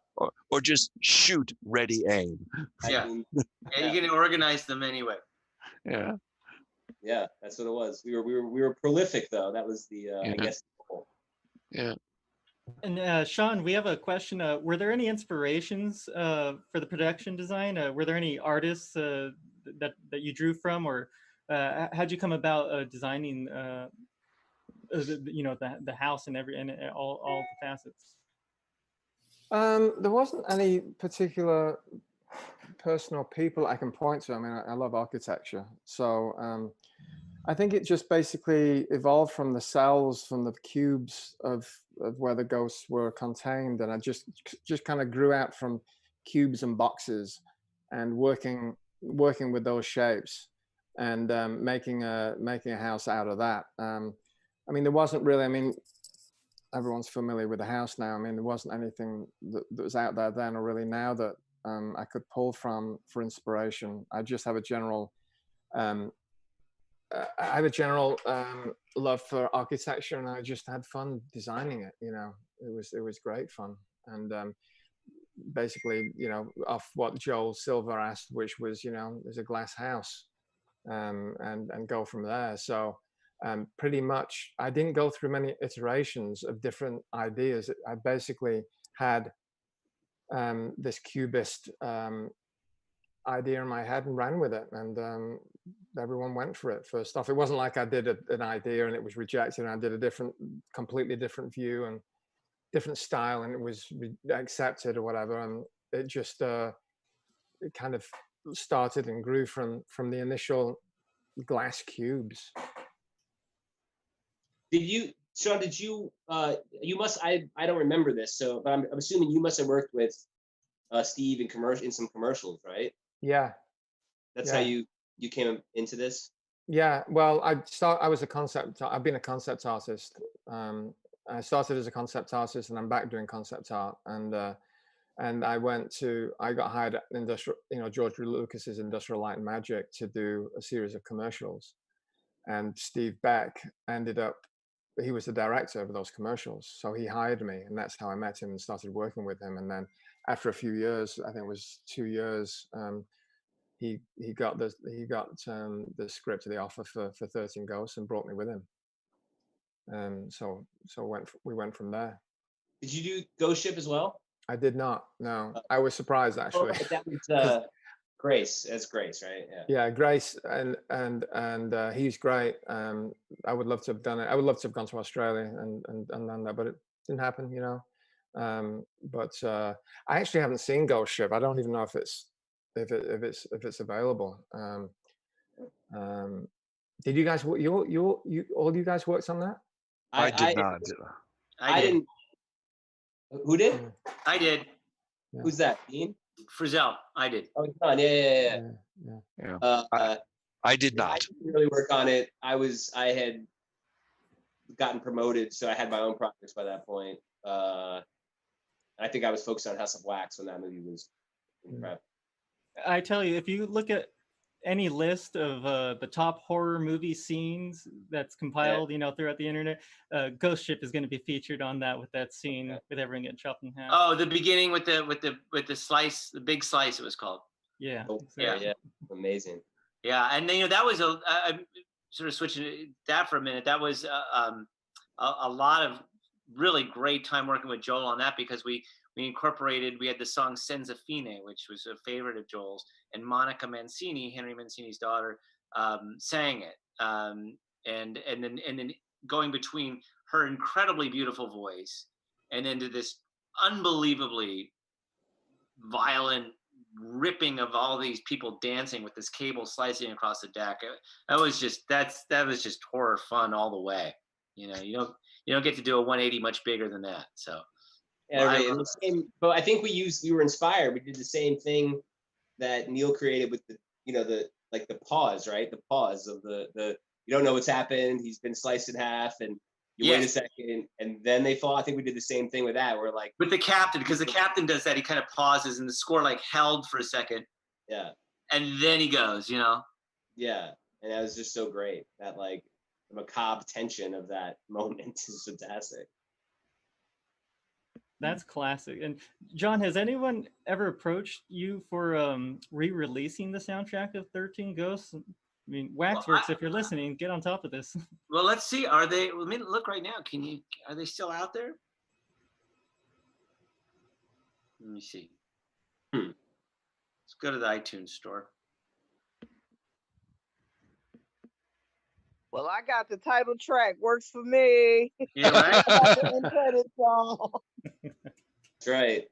Or just shoot, ready, aim. Yeah. You can organize them anyway. Yeah. Yeah, that's what it was. We were prolific though. That was the I guess. Yeah. And Sean, we have a question. Were there any inspirations for the production design? Were there any artists that you drew from, or how'd you come about designing the house and all the facets? There wasn't any particular personal people I can point to. I mean, I love architecture, so I think it just basically evolved from the cells, from the cubes of where the ghosts were contained, and I just kind of grew out from cubes and boxes, and working with those shapes, and making a house out of that. I mean, there wasn't really. I mean, everyone's familiar with the house now. I mean, there wasn't anything that was out there then or really now that I could pull from for inspiration. I just have a general. I have a general love for architecture, and I just had fun designing it. It was great fun, and basically, off what Joel Silver asked, which was, there's a glass house, and go from there. So pretty much, I didn't go through many iterations of different ideas. I basically had this cubist idea in my head and ran with it, and everyone went for it first off. It wasn't like I did an idea and it was rejected, and I did a completely different view and different style, and it was accepted or whatever. And it just it kind of started and grew from the initial glass cubes. Sean, you must, I don't remember this, so, but I'm assuming you must have worked with Steve in some commercials, right? Yeah. That's how you came into this? Yeah, well, I've been a concept artist. I started as a concept artist, and I'm back doing concept art. And I got hired at George Lucas's Industrial Light and Magic to do a series of commercials. And Steve Beck ended up he was the director of those commercials. So he hired me, and that's how I met him and started working with him. And then after a few years, I think it was 2 years, he got the script of the offer for 13 Ghosts and brought me with him. So we went from there. Did you do Ghost Ship as well? I did not. No, I was surprised actually. Oh, that was Grace. That's Grace, right? Yeah. Yeah, Grace and he's great. I would love to have done it. I would love to have gone to Australia and done that, but it didn't happen, you know. But I actually haven't seen Ghost Ship. I don't even know if it's available. Did you guys? You all you guys worked on that? I did not. I didn't. Who did? I did. Yeah. Who's that? Dean? Frizzell. I did. Oh, John. Yeah. I did not. I didn't really work on it. I had gotten promoted, so I had my own projects by that point. I think I was focused on House of Wax when that movie was in prep. I tell you, if you look at any list of the top horror movie scenes that's compiled, you know, throughout the internet, Ghost Ship is going to be featured on that with that scene with everyone getting chopped in half. Oh, the beginning with the slice, the big slice, it was called. Yeah. Oh, exactly. yeah, amazing. Yeah, and then, you know, that was I'm sort of switching that for a minute. That was a lot of really great time working with Joel on that, because we had the song Senza Fine, which was a favorite of Joel's, and Monica Mancini, Henry Mancini's daughter, sang it. And then going between her incredibly beautiful voice and then to this unbelievably violent ripping of all these people dancing with this cable slicing across the deck. That was just horror fun all the way. You know, you don't get to do a 180 much bigger than that. So yeah, but I think we were inspired. We did the same thing that Neal created with the pause, right? The pause of the you don't know what's happened. He's been sliced in half, and you wait a second, and then they fall. I think we did the same thing with that. We're like with the captain, because the captain does that. He kind of pauses, and the score like held for a second. Yeah. And then he goes, you know. Yeah, and that was just so great. That like the macabre tension of that moment is fantastic. That's classic. And John, has anyone ever approached you for re-releasing the soundtrack of 13 Ghosts? I mean, Waxworks, if you're listening, get on top of this. Well, let's see. Are they? Let me look right now. Are they still out there? Let me see. Let's go to the iTunes store. Well, I got the title track. Works for me. Yeah, right. That's right.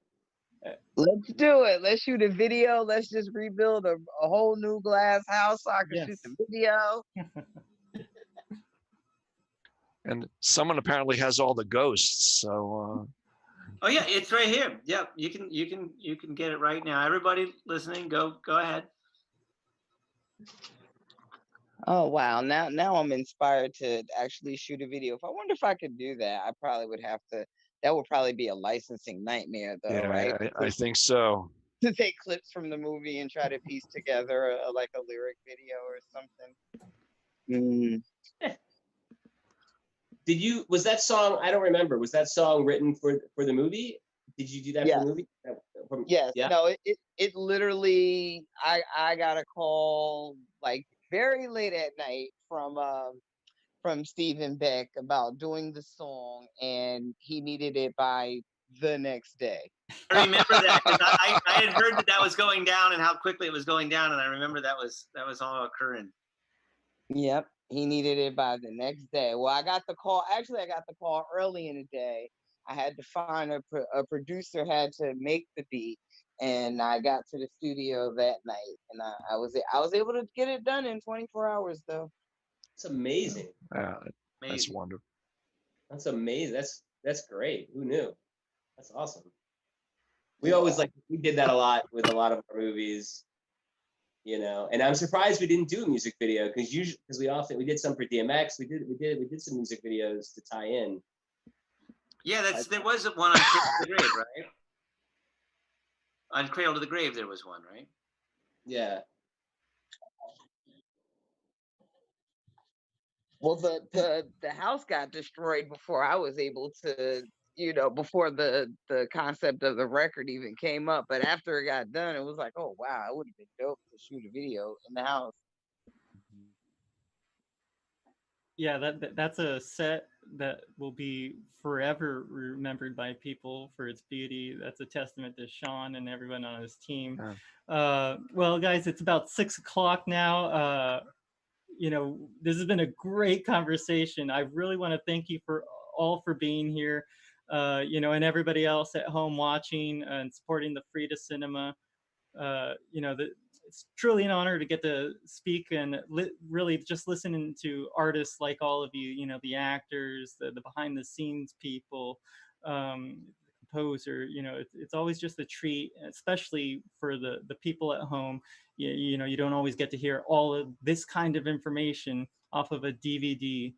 Let's do it. Let's shoot a video. Let's just rebuild a whole new glass house so I can shoot the video. And someone apparently has all the ghosts, so. Oh yeah, it's right here. Yeah, you can get it right now. Everybody listening, go ahead. Oh wow! Now I'm inspired to actually shoot a video. I wonder if I could do that. I probably would have to. That would probably be a licensing nightmare, though, Yeah, right? I think so. To take clips from the movie and try to piece together like a lyric video or something. Was that song? I don't remember. Was that song written for the movie? Did you do that for the movie? Yes. Yeah. No. It literally. I got a call like very late at night from Stephen Beck about doing the song, and he needed it by the next day. I remember that because I had heard that was going down and how quickly it was going down, and I remember that was all occurring. Yep, he needed it by the next day. Well, I got the call. Actually, I got the call early in the day. I had to find a producer had to make the beat, and I got to the studio that night, and I was able to get it done in 24 hours, though. It's amazing. Yeah, that's wonderful. That's amazing. That's great. Who knew? That's awesome. We always we did that a lot with a lot of our movies, you know. And I'm surprised we didn't do a music video because we did some for DMX. We did some music videos to tie in. Yeah, there was one on Cradle to the Grave, right? On Cradle to the Grave, there was one, right? Yeah. Well, the house got destroyed before I was able to, before the concept of the record even came up. But after it got done, it was like, oh wow, it would have been dope to shoot a video in the house. Yeah, that's a set that will be forever remembered by people for its beauty. That's a testament to Sean and everyone on his team. Well, guys, it's about 6 o'clock now. This has been a great conversation. I really want to thank you for being here, and everybody else at home watching and supporting the Frida Cinema. It's truly an honor to get to speak and really just listening to artists like all of you, the actors, the behind the scenes people, the composer, it's always just a treat, especially for the people at home. You don't always get to hear all of this kind of information off of a DVD.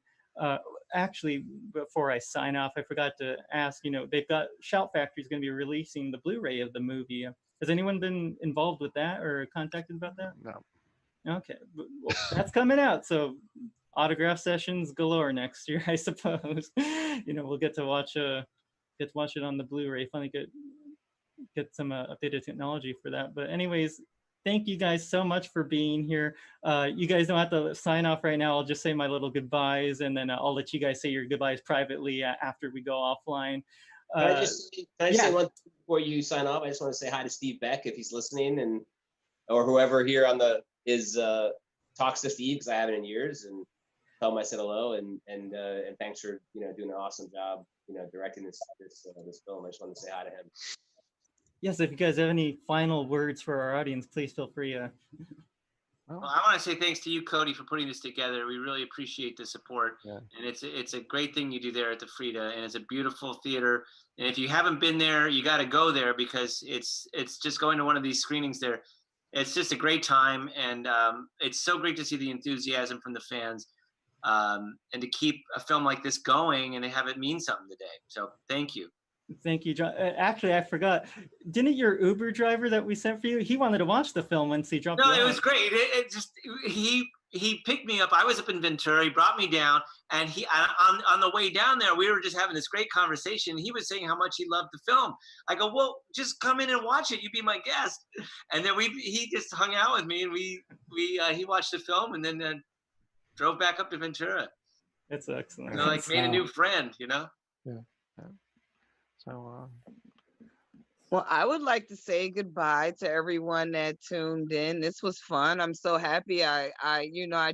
Actually, before I sign off, I forgot to ask, they've got Shout Factory is going to be releasing the Blu-ray of the movie. Has anyone been involved with that or contacted about that? No. Okay, well, that's coming out. So autograph sessions galore next year, I suppose. We'll get to watch it on the Blu-ray. Finally get some updated technology for that. But anyways, thank you guys so much for being here. You guys don't have to sign off right now. I'll just say my little goodbyes, and then I'll let you guys say your goodbyes privately after we go offline. Can I just say one thing before you sign off? I just want to say hi to Steve Beck if he's listening, or whoever here on his talks to Steve, because I haven't in years, and tell him I said hello, and thanks for doing an awesome job directing this film. I just want to say hi to him. Yes, if you guys have any final words for our audience, please feel free. Well, I want to say thanks to you, Cody, for putting this together. We really appreciate the support. Yeah. And it's a great thing you do there at the Frida, and it's a beautiful theater. And if you haven't been there, you got to go there, because it's just going to one of these screenings there. It's just a great time, and it's so great to see the enthusiasm from the fans, and to keep a film like this going and to have it mean something today. So thank you. Thank you, John. Actually, I forgot. Didn't your Uber driver that we sent for you, he wanted to watch the film once he dropped you off? No, it was great. He picked me up. I was up in Ventura. He brought me down, and on the way down there, we were just having this great conversation. He was saying how much he loved the film. I go, well, just come in and watch it. You be my guest. And then he just hung out with me, and he watched the film, and then drove back up to Ventura. That's excellent. So made a new friend, Yeah. So, Well, I would like to say goodbye to everyone that tuned in. This was fun. I'm so happy. I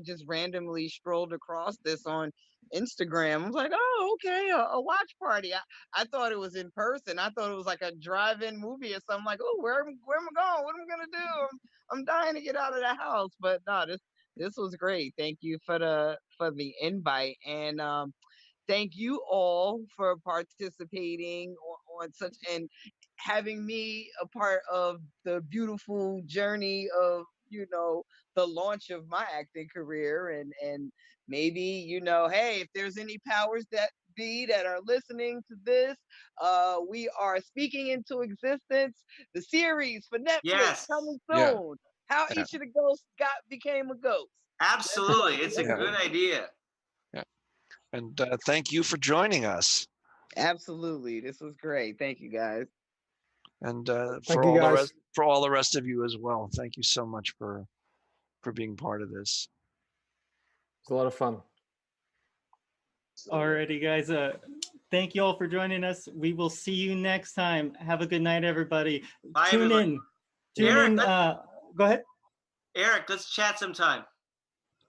just randomly strolled across this on Instagram. I was like, oh, okay, a watch party. I thought it was in person. I thought it was like a drive-in movie or something. Like, oh, where am I going? What am I gonna do? I'm dying to get out of the house. But no, this was great. Thank you for the invite, and thank you all for participating on such and having me a part of the beautiful journey of the launch of my acting career, and maybe hey, if there's any powers that be that are listening to this, we are speaking into existence the series for Netflix coming soon. Yeah. How each of the ghosts became a ghost. Absolutely, it's a good idea. Yeah. And thank you for joining us. Absolutely, this was great. Thank you, guys. And Thank you, guys. for all the rest of you as well. Thank you so much for being part of this. It's a lot of fun. Alrighty, guys. Thank you all for joining us. We will see you next time. Have a good night, everybody. Bye, Tune everybody. in. Tune in. Go ahead. Eric, let's chat sometime.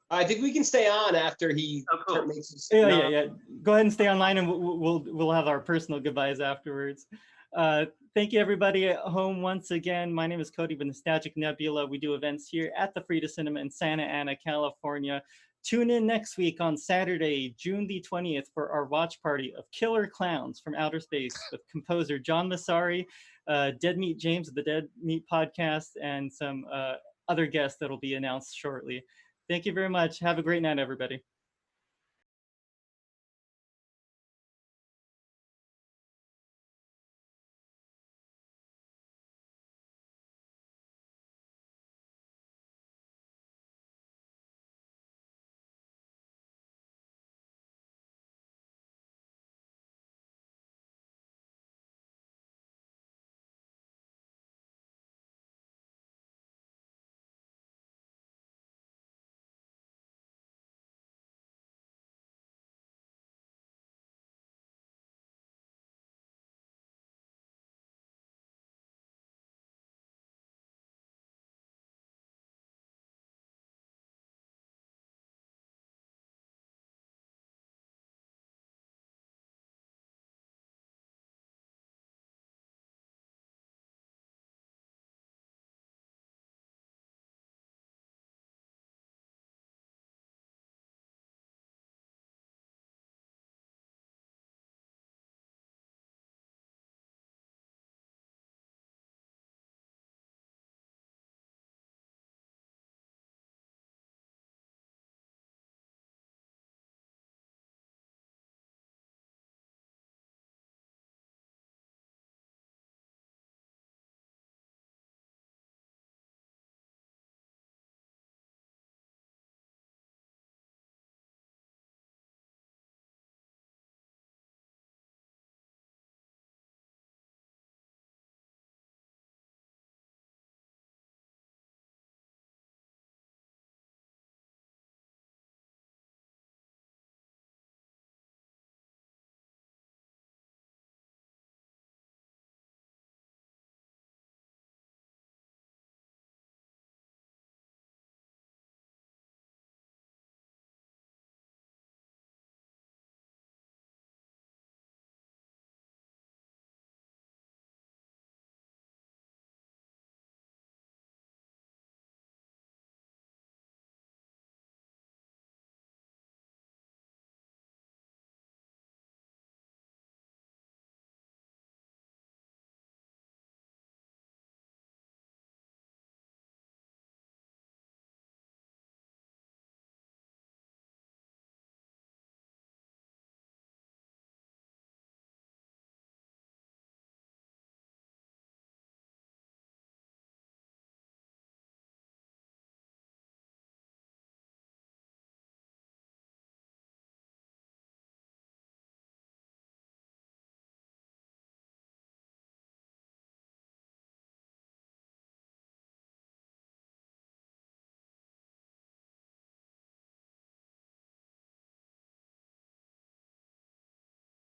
I think we can stay on after he makes his. Yeah. Go ahead and stay online, and we'll have our personal goodbyes afterwards. Thank you, everybody at home. Once again, my name is Cody with Nostalgic Nebula. We do events here at the Frida Cinema in Santa Ana, California. Tune in next week on Saturday, June the 20th, for our watch party of Killer Clowns from Outer Space with composer John Massari, Dead Meat James of the Dead Meat Podcast, and some other guests that will be announced shortly. Thank you very much. Have a great night, everybody.